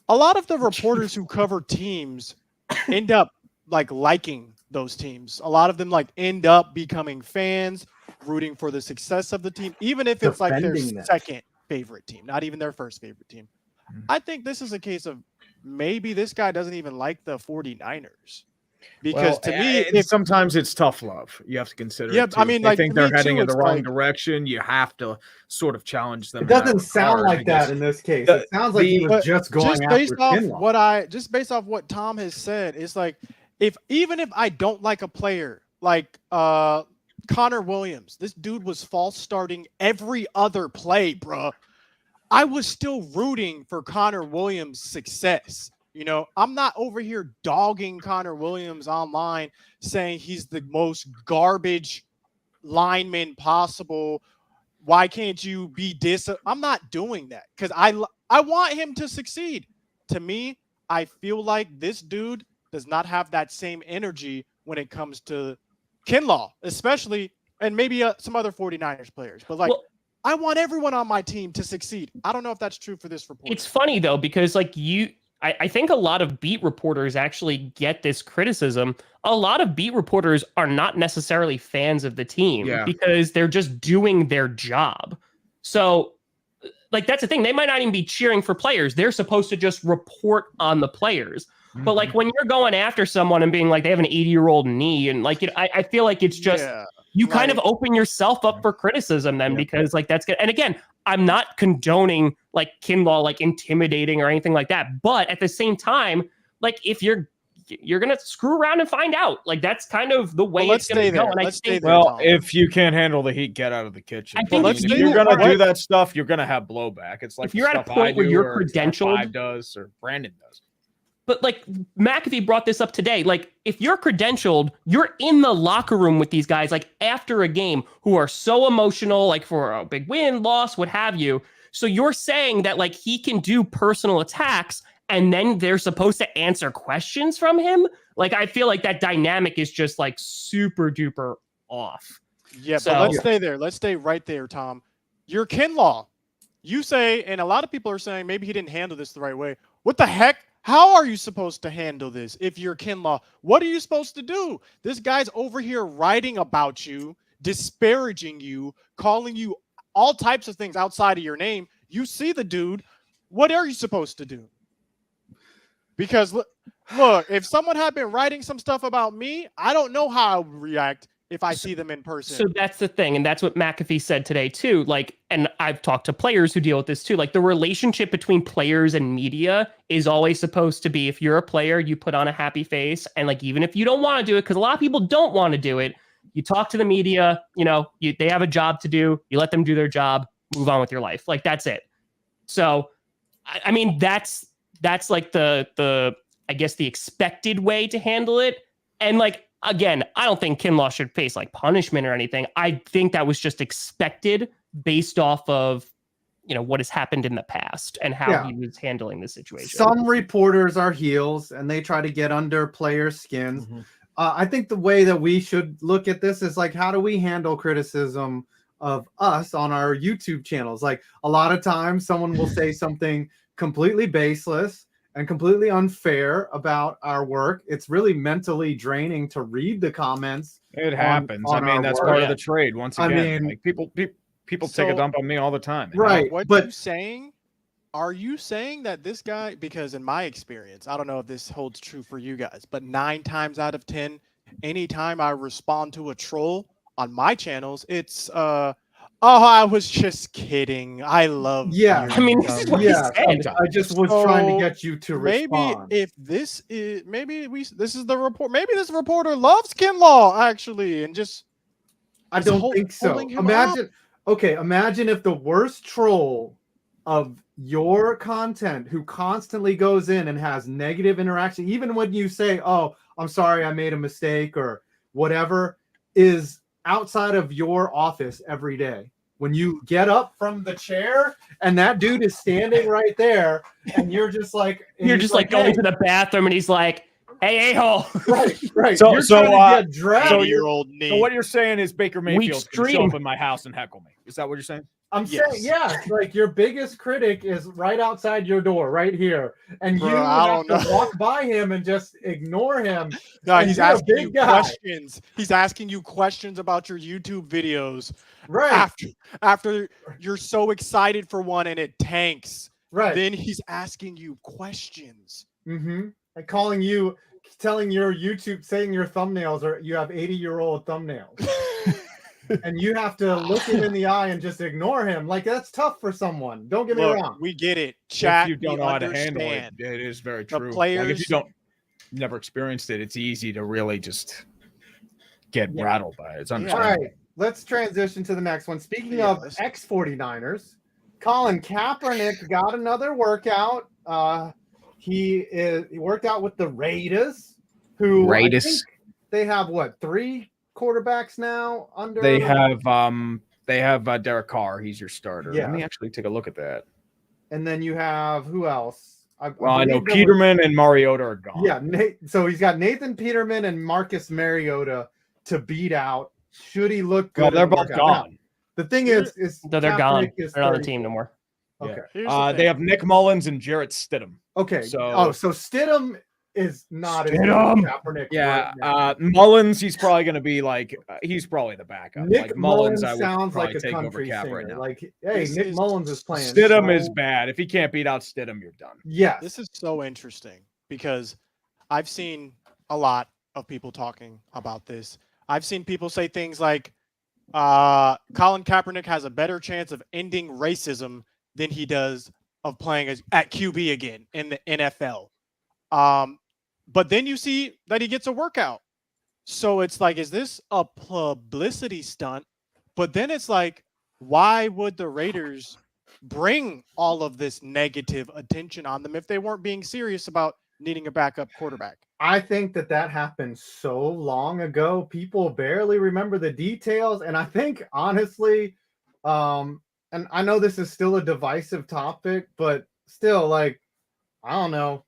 a lot of the reporters who cover teams end up like liking those teams. A lot of them like end up becoming fans. rooting for the success of the team, even if it's like their Defending them. second favorite team, not even their first favorite team. I think this is a case of maybe this guy doesn't even like the 49ers. Because to me, sometimes it's tough love. You have to consider. Yeah, it too. I mean, they like, think to me they're heading too, in the it's wrong like- direction. You have to sort of challenge them. It doesn't sound like that in this case. It sounds like he was just going just after based off Kinlaw. just based off what Tom has said, it's like even if I don't like a player like Connor Williams, this dude was false starting every other play, bruh. I was still rooting for Connor Williams' success. You know, I'm not over here dogging Connor Williams online saying he's the most garbage lineman possible. Why can't you be I'm not doing that because I want him to succeed. To me, I feel like this dude does not have that same energy when it comes to Kinlaw, especially, and maybe some other 49ers players. But like, I want everyone on my team to succeed. I don't know if that's true for this report. It's funny though, because like I think a lot of beat reporters actually get this criticism. A lot of beat reporters are not necessarily fans of the team because they're just doing their job. So like, that's the thing. They might not even be cheering for players. They're supposed to just report on the players. But like when you're going after someone and being like, they have an 80-year-old knee and like, I feel like it's just, you kind of open yourself up for criticism then because like that's good. And again, I'm not condoning like Kinlaw, like intimidating or anything like that. But at the same time, like if you're going to screw around and find out, like that's kind of the way it's going to go. And I think, if you can't handle the heat, get out of the kitchen. I think if you're going to do that stuff, you're going to have blowback. It's like if you're at a point where you're credentialed, Five does or Brandon does. But like McAfee brought this up today, like if you're credentialed, you're in the locker room with these guys, like after a game who are so emotional, like for a big win, loss, what have you. So you're saying that like he can do personal attacks and then they're supposed to answer questions from him. Like, I feel like that dynamic is just like super duper off. Yeah. So, but let's stay there. Let's stay right there, Tom. You're Kinlaw. You say, and a lot of people are saying maybe he didn't handle this the right way. What the heck? How are you supposed to handle this if you're Kinlaw? What are you supposed to do? This guy's over here writing about you, disparaging you, calling you all types of things outside of your name. You see the dude. What are you supposed to do? Because look, if someone had been writing some stuff about me, I don't know how I would react if I see them in person. So that's the thing. And that's what McAfee said today too. Like, and I've talked to players who deal with this too. Like the relationship between players and media is always supposed to be, if you're a player, you put on a happy face. And like, even if you don't want to do it, because a lot of people don't want to do it, you talk to the media, you know, they have a job to do. You let them do their job, move on with your life. Like that's it. So, I mean, that's like the I guess the expected way to handle it. And like, again, I don't think Kinlaw should face like punishment or anything. I think that was just expected based off of, you know, what has happened in the past and how he was handling the situation. Some reporters are heels and they try to get under players' skins. I think the way that we should look at this is like, how do we handle criticism of us on our YouTube channels? Like a lot of times someone will say something completely baseless and completely unfair about our work. It's really mentally draining to read the comments. It happens. I mean, that's part of the trade. Once again, I mean, like people take a dump on me all the time. Right. What but you saying? Are you saying that this guy, because in my experience, I don't know if this holds true for you guys, but 9 times out of 10, anytime I respond to a troll on my channels, it's oh, I was just kidding. I love you. I mean, this is what he said. I just was trying to get you to respond. Maybe if this is this is the report. Maybe this reporter loves Kinlaw actually, and just I don't think so. Imagine if the worst troll of your content who constantly goes in and has negative interaction, even when you say, "Oh, I'm sorry, I made a mistake," or whatever, is outside of your office every day. When you get up from the chair and that dude is standing right there and you're just like going to the bathroom and he's like, "Hey, a-hole." Right. So get dragged. So what you're saying is Baker Mayfield can show up in my house and heckle me. Is that what you're saying? I'm saying, like your biggest critic is right outside your door, right here, and Bro, you I have don't to know. walk by him and just ignore him. No, and he's you're a asking big you guy. questions. He's asking you questions about your YouTube videos. Right. After you're so excited for one and it tanks. Right. Then he's asking you questions. Mm-hmm. And telling your YouTube, saying your thumbnails are you have 80-year-old thumbnails. And you have to look him in the eye and just ignore him. Like, that's tough for someone. Don't get me wrong. We get it. Chat, if you don't we know how to understand. handle it, it is very The true. players, like if you never experienced it, it's easy to really just get rattled by it. It's understandable. All right, let's transition to the next one. Speaking of ex-49ers, Colin Kaepernick got another workout. He worked out with the Raiders, who I think they have what, 3 quarterbacks now under. They have Derek Carr. He's your starter. Let me actually take a look at that. And then you have who else? I know Peterman and Mariota are gone. Yeah, so he's got Nathan Peterman and Marcus Mariota to beat out. Should he look good? Well, they're both gone. Now, the thing is they're gone. They're not on the team no more. Okay. They have Nick Mullins and Jarrett Stidham. Okay. So Stidham is not Kaepernick. Yeah. Right Mullins, he's probably going to be like he's probably the backup. Nick like Mullins I would sounds like a take country over Cap singer. right now. Like, hey, Nick Mullins is playing. Stidham is bad. If he can't beat out Stidham, you're done. Yes. This is so interesting because I've seen a lot of people talking about this. I've seen people say things like Colin Kaepernick has a better chance of ending racism than he does of playing at QB again in the NFL. But then you see that he gets a workout. So it's like, is this a publicity stunt? But then it's like, why would the Raiders bring all of this negative attention on them if they weren't being serious about needing a backup quarterback? I think that happened so long ago. People barely remember the details. And I think, honestly, and I know this is still a divisive topic, but still, like, I don't know.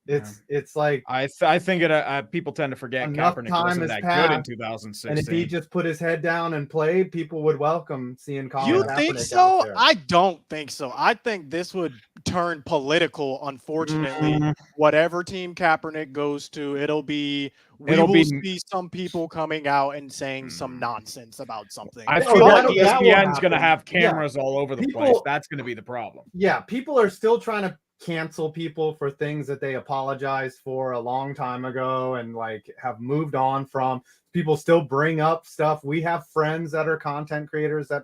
It's like I think people tend to forget Kaepernick wasn't that good in 2016. And if he just put his head down and played, people would welcome seeing Colin Kaepernick. You think so? I don't think so. I think this would turn political, unfortunately. Whatever team Kaepernick goes to, we will see some people coming out and saying some nonsense about something. I feel like ESPN's going to have cameras all over the place. That's going to be the problem. Yeah, people are still trying to cancel people for things that they apologized for a long time ago and like have moved on from. People still bring up stuff. We have friends that are content creators that,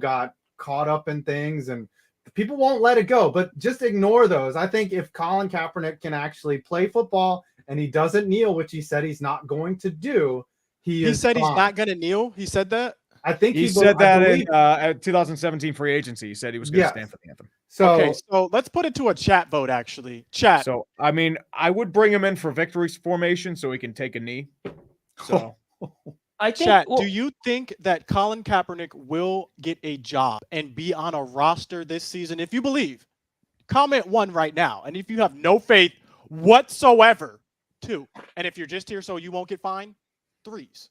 got caught up in things and people won't let it go, but just ignore those. I think if Colin Kaepernick can actually play football and he doesn't kneel, which he said he's not going to do, he said he's not going to kneel. He said that. I think he said that in 2017 free agency. He said he was going to stand for the anthem. So let's put it to a chat vote, actually. Chat. So, I mean, I would bring him in for victory formation so he can take a knee. So, Chat, do you think that Colin Kaepernick will get a job and be on a roster this season? If you believe, comment 1 right now. And if you have no faith whatsoever, 2. And if you're just here so you won't get fined, 3s.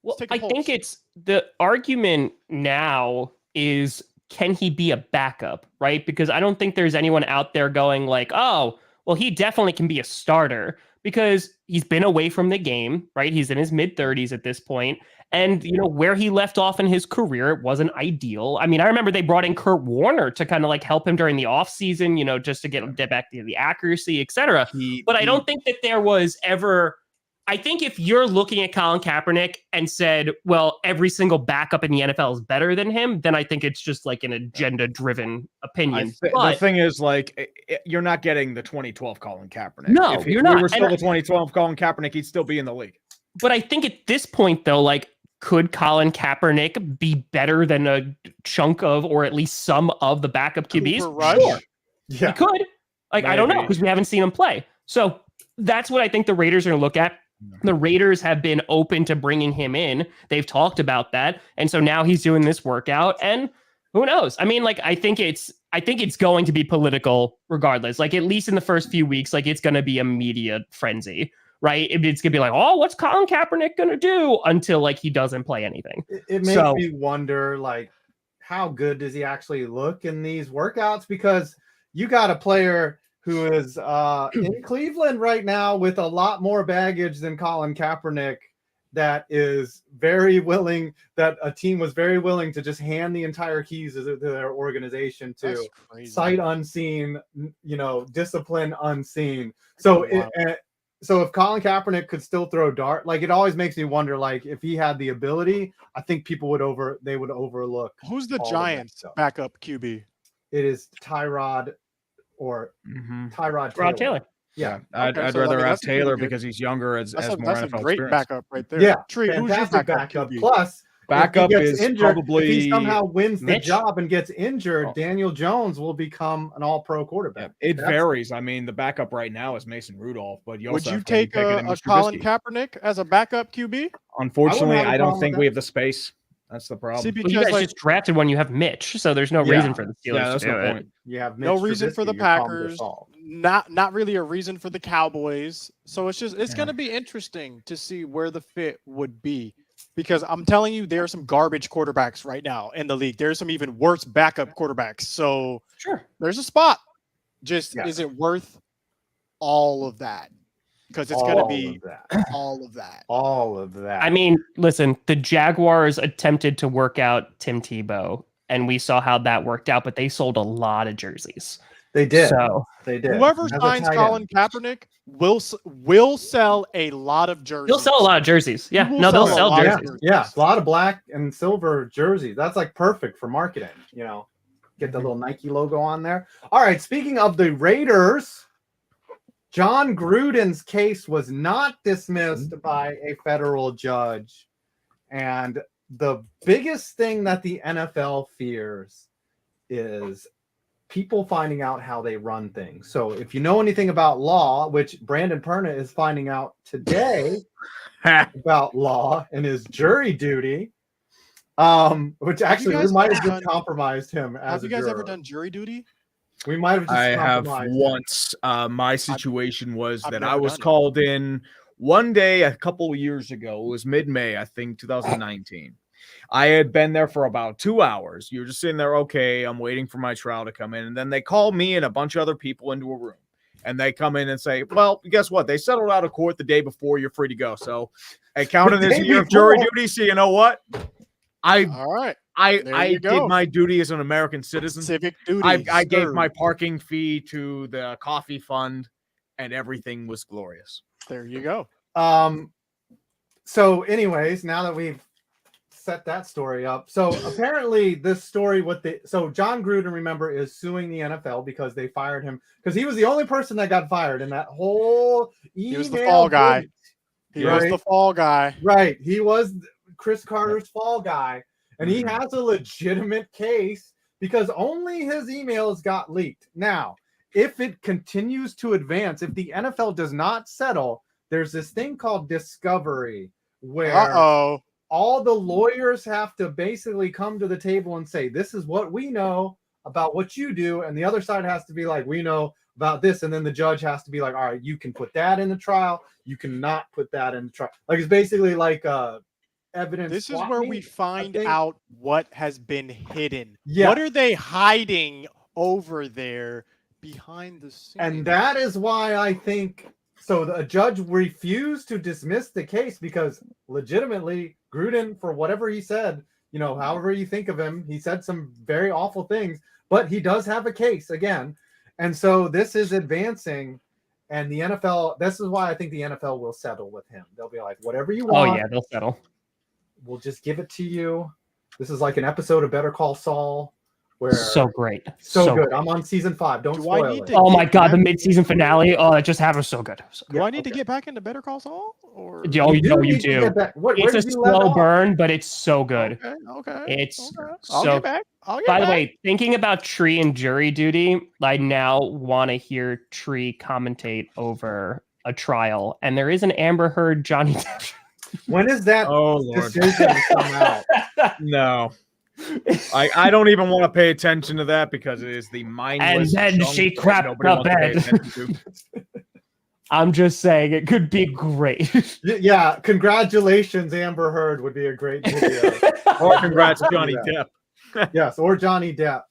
Well, I think it's the argument now is, can he be a backup, right? Because I don't think there's anyone out there going like, oh, well, he definitely can be a starter because he's been away from the game, right? He's in his mid-30s at this point. And, where he left off in his career, it wasn't ideal. I mean, I remember they brought in Kurt Warner to kind of like help him during the offseason, just to get back to the accuracy, et cetera. But I don't think that there was ever... I think if you're looking at Colin Kaepernick and said, well, every single backup in the NFL is better than him, then I think it's just like an agenda-driven opinion. The thing is, like, you're not getting the 2012 Colin Kaepernick. No, you're not. If we were still the 2012 Colin Kaepernick, he'd still be in the league. But I think at this point, though, like, could Colin Kaepernick be better than a chunk of, or at least some of the backup QBs? Sure. Yeah. He could. Like, maybe. I don't know, because we haven't seen him play. So that's what I think the Raiders are going to look at. The Raiders have been open to bringing him in. They've talked about that. And so now he's doing this workout and who knows? I mean, like, I think it's going to be political regardless. Like, at least in the first few weeks, like, it's going to be a media frenzy, right? It's going to be like, oh, what's Colin Kaepernick going to do until like he doesn't play anything. It makes me wonder, like, how good does he actually look in these workouts? Because you got a player who is in Cleveland right now with a lot more baggage than Colin Kaepernick, that is very willing, that a team was very willing to just hand the entire keys to their organization to sight unseen, discipline unseen. So so if Colin Kaepernick could still throw dart, like, it always makes me wonder, like, if he had the ability, I think people would overlook. Who's the Giants backup QB? It is Tyrod Taylor. Yeah, I'd rather have Taylor because he's younger. That's more that's NFL a great experience. backup right there. Yeah, Tree, who's your fantastic backup? Plus, backup if he gets is injured, probably if he somehow wins the Mitch. job and gets injured, Daniel Jones will become an All-Pro quarterback. It varies. I mean, the backup right now is Mason Rudolph, but you Would also you have take Kenny Pickett a and Colin Trubisky. Kaepernick as a backup QB? Unfortunately, have a I don't problem think with we that. have the space. That's the problem. See, Well, because you guys just drafted when you have Mitch, so there's no reason for the Steelers that's to do the it. point. You have no Mitch reason for Trubisky, the your problems are Packers, solved. not really a reason for the Cowboys. So it's going to be interesting to see where the fit would be, because I'm telling you, there are some garbage quarterbacks right now in the league. There's some even worse backup quarterbacks. So there's a spot. Just is it worth all of that? Because it's going to be all of that. All of that. I mean, listen, the Jaguars attempted to work out Tim Tebow, and we saw how that worked out, but they sold a lot of jerseys. They did. So they did. Whoever As a signs tight Colin end. Kaepernick will sell a lot of jerseys. he'll sell a lot of jerseys. Yeah, will no, they'll sell a sell lot of jerseys. jerseys. Yeah, a lot of black and silver jerseys. That's like perfect for marketing. Get the little Nike logo on there. All right. Speaking of the Raiders, John Gruden's case was not dismissed by a federal judge. And the biggest thing that the NFL fears is people finding out how they run things. So if you know anything about law, which Brandon Perna is finding out today about law and his jury duty, which actually we might have just compromised him. Have you guys ever done jury duty? We might have just I have compromised him. once. My situation was I've that never I was done it. called in one day a couple of years ago. It was mid-May, I think, 2019. I had been there for about 2 hours. You're just sitting there, okay, I'm waiting for my trial to come in. And then they call me and a bunch of other people into a room. And they come in and say, well, guess what? They settled out of court the day before. You're free to go. So I counted this year of jury duty. So you know what? All right. I did my duty as an American citizen. Civic duty. I gave my parking fee to the coffee fund, and everything was glorious. There you go. So anyways, now that we've set that story up, so apparently this story so John Gruden, remember, is suing the NFL because they fired him because he was the only person that got fired in that whole email. He was the fall guy. He was Right? the fall guy. Right. He was Chris Carter's fall guy. And he has a legitimate case because only his emails got leaked. Now, if it continues to advance, if the NFL does not settle, there's this thing called discovery where all the lawyers have to basically come to the table and say, this is what we know about what you do. And the other side has to be like, we know about this. And then the judge has to be like, all right, you can put that in the trial. You cannot put that in the trial. Like, it's basically like evidence. This is where we find out what has been hidden. Yeah. What are they hiding over there behind the scenes? And that is why I think so. The judge refused to dismiss the case because legitimately Gruden, for whatever he said, however you think of him, he said some very awful things, but he does have a case again. And so this is advancing. And the NFL, this is why I think the NFL will settle with him. They'll be like, whatever you want. Oh yeah, they'll settle. We'll just give it to you. This is like an episode of Better Call Saul where So great. so good. great. I'm on season 5. Don't Do spoil I need it. to Oh my god, the mid-season finale. Oh, that just happened so good. So Do good. I need to get back into Better Call Saul? Or Oh, you need to do. get back. Where It's a did you let slow off? burn, but it's so good. Okay. It's I'll so. get back. By the way, thinking about Tree and jury duty, I now want to hear Tree commentate over a trial, and there is an Amber Heard Johnny Depp. When is that decision to come out? No. I don't even want to pay attention to that because it is the mindless. And then she junk that crapped nobody the wants to pay bed. attention to. I'm just saying it could be great. Yeah, congratulations, Amber Heard would be a great video. Or congrats, Johnny Depp. Yes, or Johnny Depp.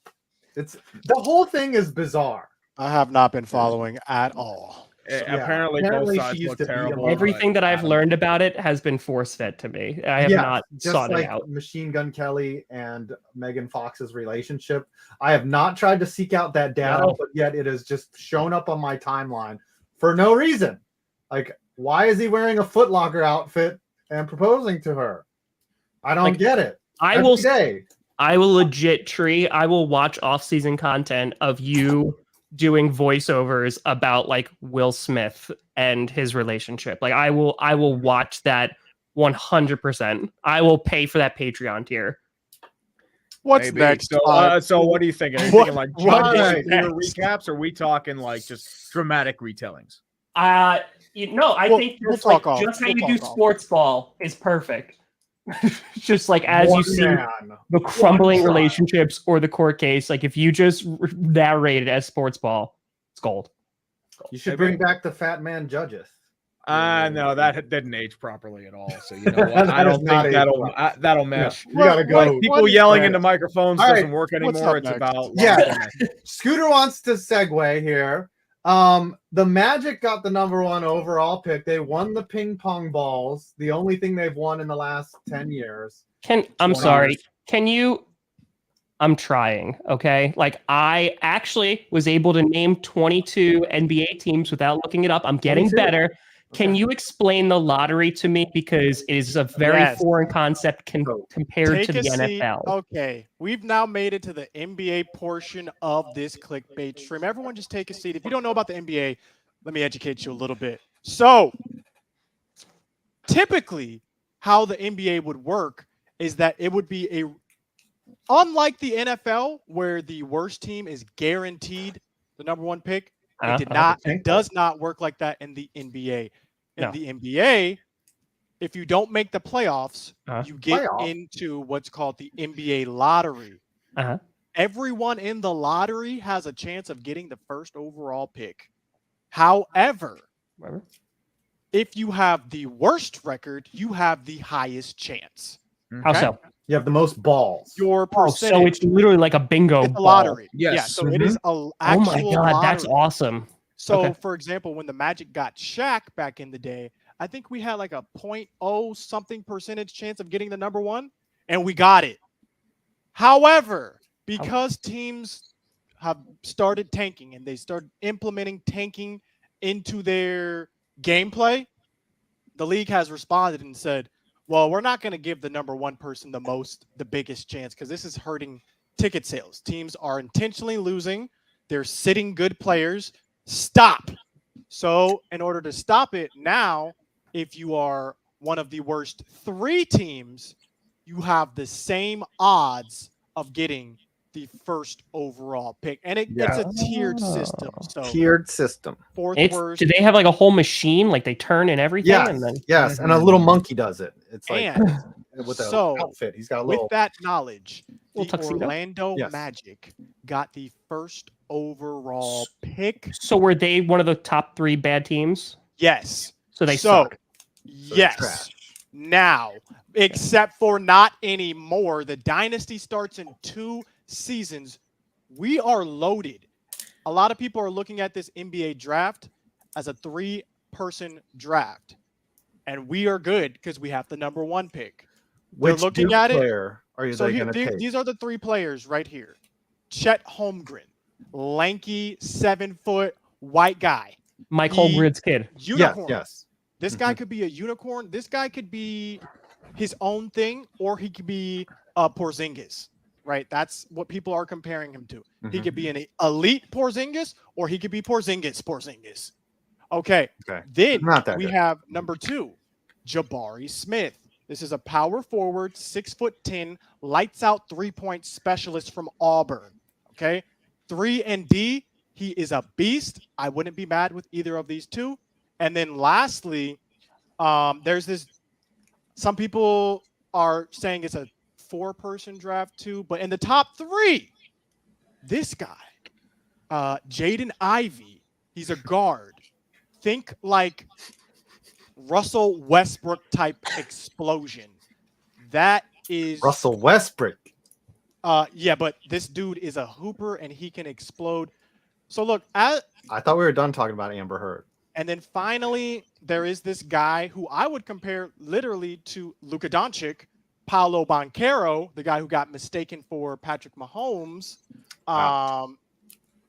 It's the whole thing is bizarre. I have not been following at all. Apparently both apparently sides she used look to beat him terrible. up. Everything that I've I don't learned about it has been force fed to me. I have not just sought like it out. Machine Gun Kelly and Megan Fox's relationship. I have not tried to seek out that data, but yet it has just shown up on my timeline for no reason. Like, why is he wearing a Foot Locker outfit and proposing to her? I don't get it. I will legit I will watch off-season content of you doing voiceovers about like Will Smith and his relationship. Like I will watch that 100%. I will pay for that Patreon tier. What's Maybe. next? So what are you thinking? Are you thinking like what recaps, or are we talking like just dramatic retellings? I think we'll just like talk off. just how We'll you do talk off. sports ball is perfect. Just like as One you see man. the crumbling One trial. relationships or the court case, like if you just narrate it as sports ball, it's gold. You should bring back the Fat Man Judges. No, that didn't age properly at all. So you know what? That I don't is not think that'll mesh. You gotta go. People yelling into microphones All right, doesn't work what's anymore. up It's next? about Yeah. Scooter wants to segue here. The Magic got the #1 overall pick. They won the ping pong balls, the only thing they've won in the last 10 years. I'm trying, okay? Like I actually was able to name 22 NBA teams without looking it up. I'm getting 22? better. Can you explain the lottery to me, because it is a very Yes. foreign concept compared to the NFL. Okay, we've now made it to the NBA portion of this clickbait stream. Everyone just take a seat. If you don't know about the NBA, let me educate you a little bit. So, typically, how the NBA would work is that it would be unlike the NFL, where the worst team is guaranteed the #1 pick. It does not work like that in the NBA. In the NBA, if you don't make the playoffs, you get into what's called the NBA lottery. Everyone in the lottery has a chance of getting the first overall pick. However, if you have the worst record, you have the highest chance. How so? You have the most balls. Your percentage. So it's literally like a bingo It's a lottery. Yes. Yeah, so it is a actual Oh my god, lottery. that's awesome. So, for example, when the Magic got Shaq back in the day, I think we had like a 0.0 something percentage chance of getting the #1, and we got it. However, because teams have started tanking and they started implementing tanking into their gameplay, the league has responded and said, well, we're not going to give the #1 person the biggest chance, because this is hurting ticket sales. Teams are intentionally losing. They're sitting good players. Stop. So in order to stop it now, if you are one of the worst 3 teams, you have the same odds of getting the first overall pick. And it's a tiered system. So Tiered system. fourth worst. Do they have like a whole machine, like they turn and everything? Yes, And then yes, and a little monkey does it. It's like And with an so, outfit. He's got a little. with that knowledge, Little the tuxedo? Orlando Yes. Magic got the first overall pick. So were they one of the top 3 bad teams? Yes. So they So, suck. yes. trash. Now, except for not anymore, the dynasty starts in 2 seasons. We are loaded. A lot of people are looking at this NBA draft as a 3-person draft. And we are good because we have the #1 pick. Which looking Duke at it. player are So they going to take? these are the 3 players right here. Chet Holmgren, lanky, 7-foot, white guy. Mike Holmgren's kid. Unicorn. Yes. This guy could be a unicorn. This guy could be his own thing, or he could be Porzingis, right? That's what people are comparing him to. He could be an elite Porzingis, or he could be Porzingis. Okay. Then Not that we good. have #2, Jabari Smith. This is a power forward, 6'10", lights out 3-point specialist from Auburn. Okay. 3 and D. He is a beast. I wouldn't be mad with either of these 2. And then lastly, there's this. Some people are saying it's a 4-person draft too, but in the top 3, this guy, Jaden Ivey, he's a guard. Think like Russell Westbrook type explosion. That is Russell Westbrook. Yeah, but this dude is a hooper and he can explode. So look, I thought we were done talking about Amber Heard. and then finally there is this guy who I would compare literally to Luka Doncic, Paolo Banchero, the guy who got mistaken for Patrick Mahomes.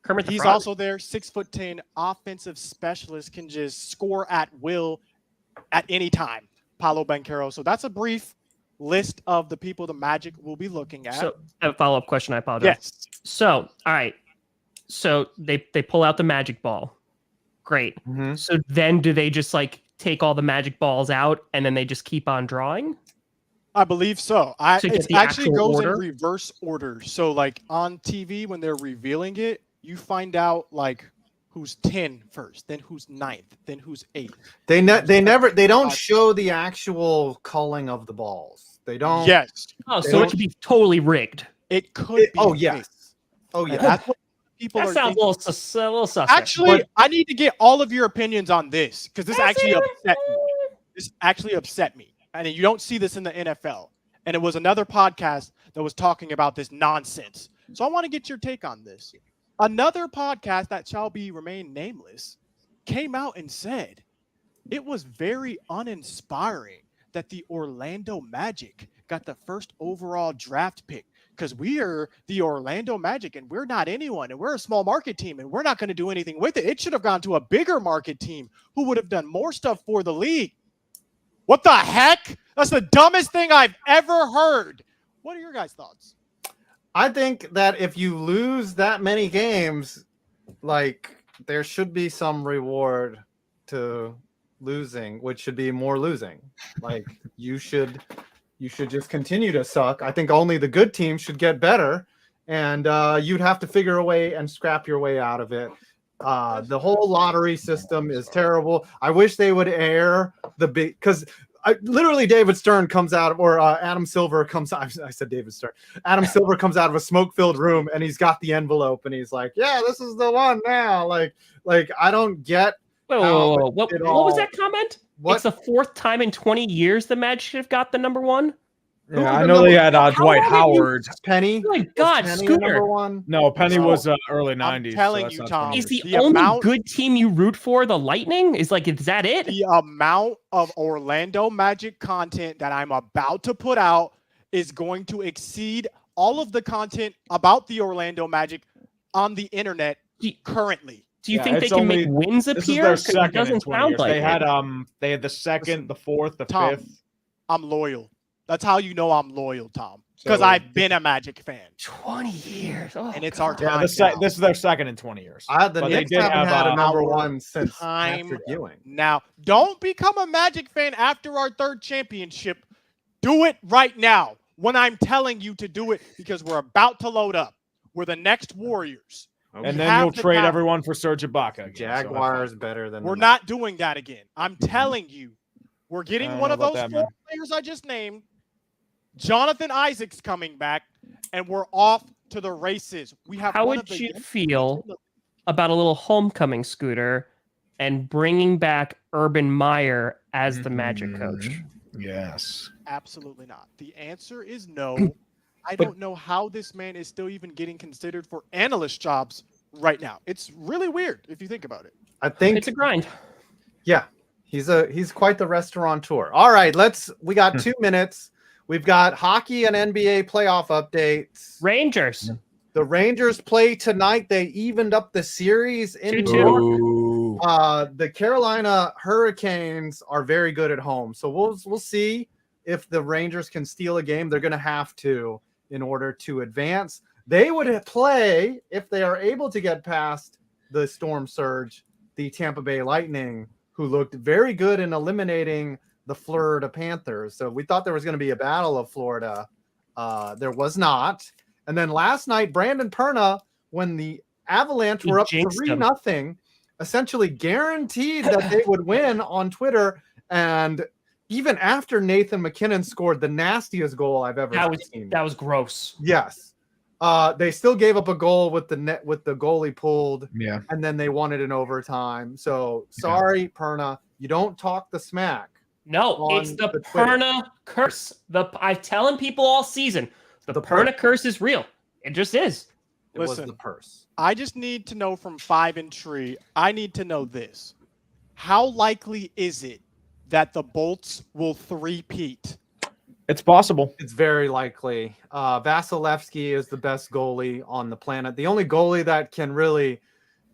Kermit the He's Frog. also there, 6'10" offensive specialist, can just score at will at any time. Paolo Banchero. So that's a brief list of the people the Magic will be looking at. So a follow-up question. I apologize. Yes. So, all right. So they pull out the magic ball. Great. Mm-hmm. So then do they just like take all the magic balls out and then they just keep on drawing? I believe so. To get It the actually actual goes order? in reverse order. So like on TV when they're revealing it, you find out like who's 10 first, then who's 9th, then who's 8th. They don't show the actual culling of the balls. They don't. Yes. Oh, They so it don't- could be totally rigged. It could be. Oh fake. yes. Oh And yeah. that's what people That are sounds a thinking. little suspect. Actually, I need to get all of your opinions on this because this actually upset me. This actually upset me. And you don't see this in the NFL. And it was another podcast that was talking about this nonsense. So I want to get your take on this. Another podcast that shall be remain nameless came out and said it was very uninspiring that the Orlando Magic got the first overall draft pick because we are the Orlando Magic and we're not anyone and we're a small market team and we're not going to do anything with it. It should have gone to a bigger market team who would have done more stuff for the league. What the heck? That's the dumbest thing I've ever heard. What are your guys' thoughts? I think that if you lose that many games, like there should be some reward to losing, which should be more losing. Like you should just continue to suck. I think only the good teams should get better, and you'd have to figure a way and scrap your way out of it. The whole lottery system is terrible. I wish they would air the big because. Literally, David Stern comes out, or Adam Silver comes out. I said David Stern. Adam Silver comes out of a smoke-filled room, and he's got the envelope, and he's like, "Yeah, this is the one now." Like I don't get. Whoa. What was that comment? What? It's the fourth time in 20 years the Magic have got the number one. Yeah, I know they had Dwight Howard. Penny. Oh my God, Was Penny Scooter. number one. No, Penny Oh. was early 90s. telling that's you, not Tom. 20 Is the, years. The only amount- good team you root for the Lightning? Is that it? The amount of Orlando Magic content that I'm about to put out is going to exceed all of the content about the Orlando Magic on the internet currently. Do you Yeah, think they it's can only- make wins This is appear? their 'Cause it second in doesn't 20 sound years. like They had the second, the fourth, the Tom, fifth. I'm loyal. That's how you know I'm loyal, Tom. Because So- I've been a Magic fan. 20 years. Oh, And it's our God. Yeah, time. this now. is their second in 20 years. The But they Knicks did haven't have, had a number our one since time Patrick Ewing. Now, don't become a Magic fan after our third championship. Do it right now when I'm telling you to do it because we're about to load up. We're the next Warriors. Okay. And We then have you'll to trade have- everyone for Serge Ibaka. Again, Jaguars better than We're the not doing that again. I'm telling you. We're I getting don't one know of those about that, four man. players I just named. Jonathan Isaac's coming back, and we're off to the races. We have How one would of the you youngest feel in the- about a little homecoming, Scooter, and bringing back Urban Meyer as the Magic coach? Yes. Absolutely not. The answer is no. I don't know how this man is still even getting considered for analyst jobs right now. It's really weird if you think about it. I think It's a grind. yeah, he's quite the restaurateur. All right, we got 2 minutes. We've got hockey and NBA playoff updates. Rangers. The Rangers play tonight. They evened up the series in 2-2. New York. Ooh. The Carolina Hurricanes are very good at home, so we'll see if the Rangers can steal a game. They're going to have to in order to advance. They would play, if they are able to get past the storm surge, the Tampa Bay Lightning, who looked very good in eliminating the Florida Panthers. So we thought there was going to be a battle of Florida. There was not. And then last night, Brandon Perna, when the Avalanche He were up jinxed 3-0, essentially guaranteed that they would win on Twitter. And even after Nathan McKinnon scored the nastiest goal I've ever seen. That was gross. Yes. They still gave up a goal with the goalie pulled, Yeah. and then they won it in overtime. So sorry, Perna, you don't talk the smack. No, On it's the the Twitter. Perna curse. I'm telling people all season, The Perna curse is real. It just is. It was Listen, the purse. I just need to know from 5 and Tree. I need to know this. How likely is it that the Bolts will three-peat? It's possible. It's very likely. Vasilevsky is the best goalie on the planet. The only goalie that can really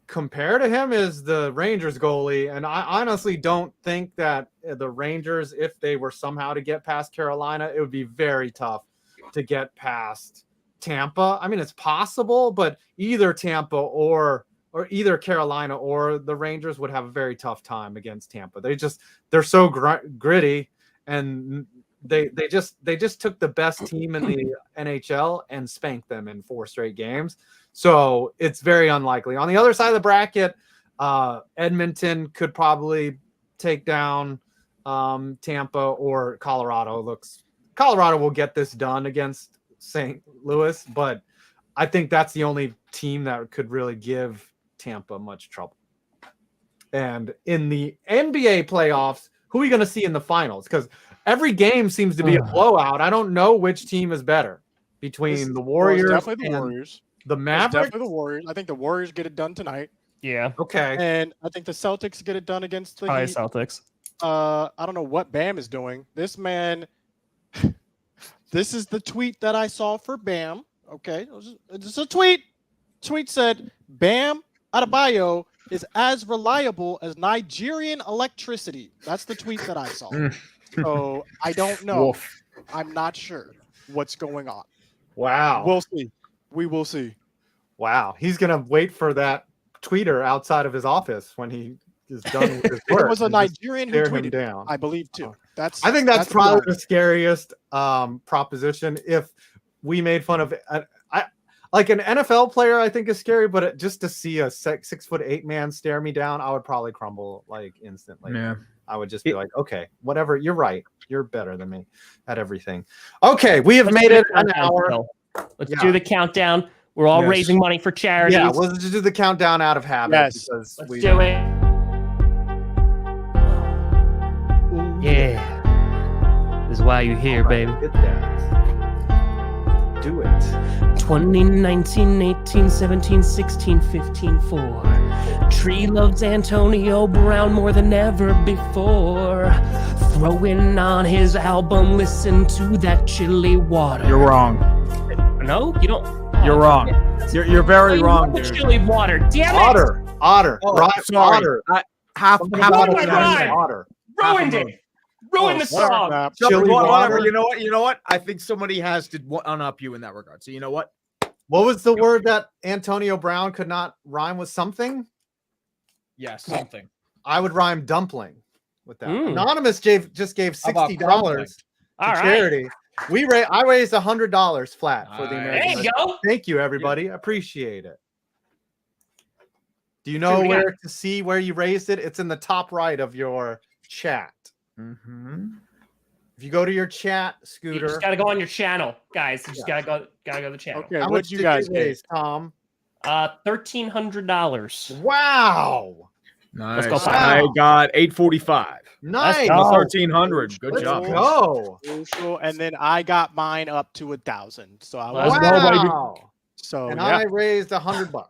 compare to him is the Rangers goalie. And I honestly don't think that the Rangers, if they were somehow to get past Carolina, it would be very tough to get past Tampa. I mean, it's possible, but either Tampa or either Carolina or the Rangers would have a very tough time against Tampa. They're so gritty, and they just took the best team in the NHL and spanked them in 4 straight games. So it's very unlikely. On the other side of the bracket, Edmonton could probably take down Tampa, or Colorado. Colorado will get this done against St. Louis, but I think that's the only team that could really give Tampa much trouble. And in the NBA playoffs, who are we going to see in the finals? Because every game seems to be a blowout. I don't know which team is better between the Warriors Definitely the and Warriors. the Mavericks. Definitely the Warriors. I think the Warriors get it done tonight. Yeah. Okay. And I think the Celtics get it done against the Probably Heat. Celtics. I don't know what Bam is doing. This man, this is the tweet that I saw for Bam. Okay. It's a tweet. Tweet said, Bam Adebayo is as reliable as Nigerian electricity. That's the tweet that I saw. So I don't know. Wolf. I'm not sure what's going on. Wow. We'll see. We will see. Wow. He's going to wait for that tweeter outside of his office when he is done with his work. It was a Nigerian who tear him tweeted, down. I believe, too. I think that's probably the the scariest proposition. If we made fun of like an NFL player, I think is scary, but just to see a 6'8" man stare me down, I would probably crumble like instantly. Yeah. I would just be like, okay, whatever. You're right. You're better than me at everything. Okay, we have made it an hour. Let's do the countdown. We're all raising money for charities. Yeah, we'll just do the countdown out of habit. Yes. Because Let's do it. Yeah. This is why you're here, baby. Get that. Do it. 2019, 18, 17, 16, 15, 4. Tree loves Antonio Brown more than ever before. Throwing on his album, listen to that chili water. You're wrong. No, you don't. You're wrong. You're very wrong, dude. Chili water. Damn it. Otter. Oh, Right, sorry. Otter. Half Oh my God. Otter. Ruined it. Ruined the song. Chili water. You know what? I think somebody has to one-up you in that regard. So you know what? What was the word that Antonio Brown could not rhyme with? Something? Yes, something. I would rhyme dumpling with that. Mm. Anonymous just gave How about $60 crumpling? to All right. charity. I raised $100 flat for the Nice. American. There you go. Thank you, everybody. Appreciate it. Do you know where to see where you raised it? It's in the top right of your chat. Mm-hmm. If you go to your chat, You Scooter. just gotta go on your channel, guys. You just gotta go to the channel. Okay, How what much you did guys you get? raise, Tom? $1,300. Wow. Nice. Let's go. I got 845. Nice. go. 1300. Good Let's job. go. Crucial. And then I got mine up to 1,000. So I Let's was go, baby. Wow. so And yeah, I raised $100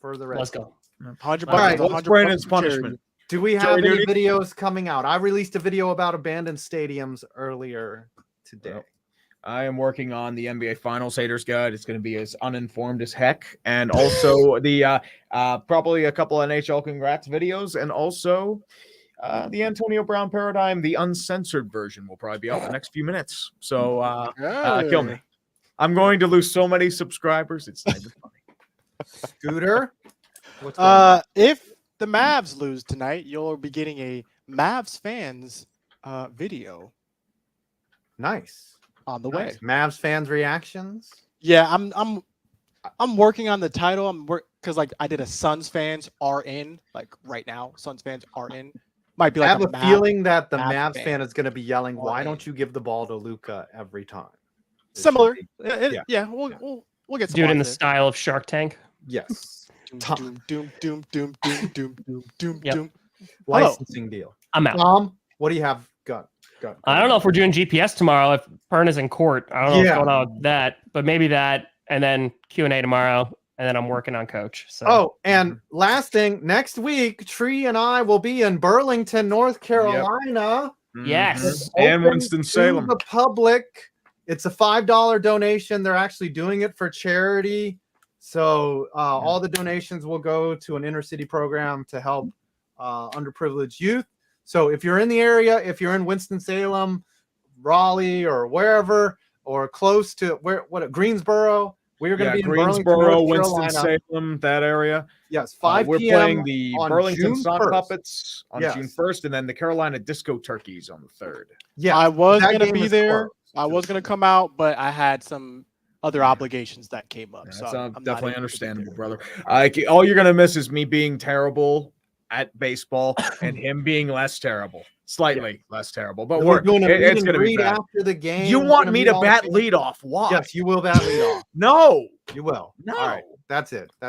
for the rest. Let's go. 100 All right, bucks. what's 100 Brandon's bucks for charity. punishment? Do we have Joey any Duty? videos coming out? I released a video about abandoned stadiums earlier today. Yep. I am working on the NBA Finals Haters Guide. It's going to be as uninformed as heck, and also the probably a couple NHL congrats videos, and also the Antonio Brown Paradigm, the uncensored version, will probably be out in the next few minutes. So kill me. I'm going to lose so many subscribers. It's not even funny. Scooter, what's going on? If the Mavs lose tonight, you'll be getting a Mavs fans video Nice. on the way. Nice. Mavs fans reactions. Yeah, I'm working on the title. Because like I did a Suns fans are in like right now. Suns fans are in. Might be I like have a feeling that the Mavs Mavs fan is going to be yelling, Or "Why a- don't you give the ball to Luka every time?" It should similar. be- Yeah, we'll get some Do it in the lines style of Shark Tank. Yes. there. Tom. Doom, doom, doom, doom, doom, doom, doom, Yep. doom. Licensing deal. I'm out. Tom, what do you have got? I don't know if we're doing GPS tomorrow. If Pern is in court, I don't know what's going on with that, but maybe that, and then Q&A tomorrow, and then I'm working on coach. So. Oh, and last thing, next week, Tree and I will be in Burlington, North Carolina. Yep. Yes, And Winston-Salem. The public. It's a $5 donation. They're actually doing it for charity. So all the donations will go to an inner city program to help underprivileged youth. So if you're in the area, if you're in Winston-Salem, Raleigh, or wherever, or close to Greensboro, we're going to be in Greensboro, Burlington, Winston-Salem, that area. Yes, 5 We're p.m. playing the on Burlington June Sock 1st. Puppets on June 1st, and then the Carolina Disco Turkeys on the 3rd. Yeah, I was that going to game be is there. closed. I was going to come out, but I had some other obligations that came up. That's So I'm not definitely able to be understandable, there. brother. All you're going to miss is me being terrible at baseball and him being less terrible. Slightly less terrible, but We're doing a meet it's and going to be greet bad. after the game. You We're want gonna me meet to all the bat people. leadoff? Why? Yes, you will bat leadoff. No. You will. No. All right. That's it. That's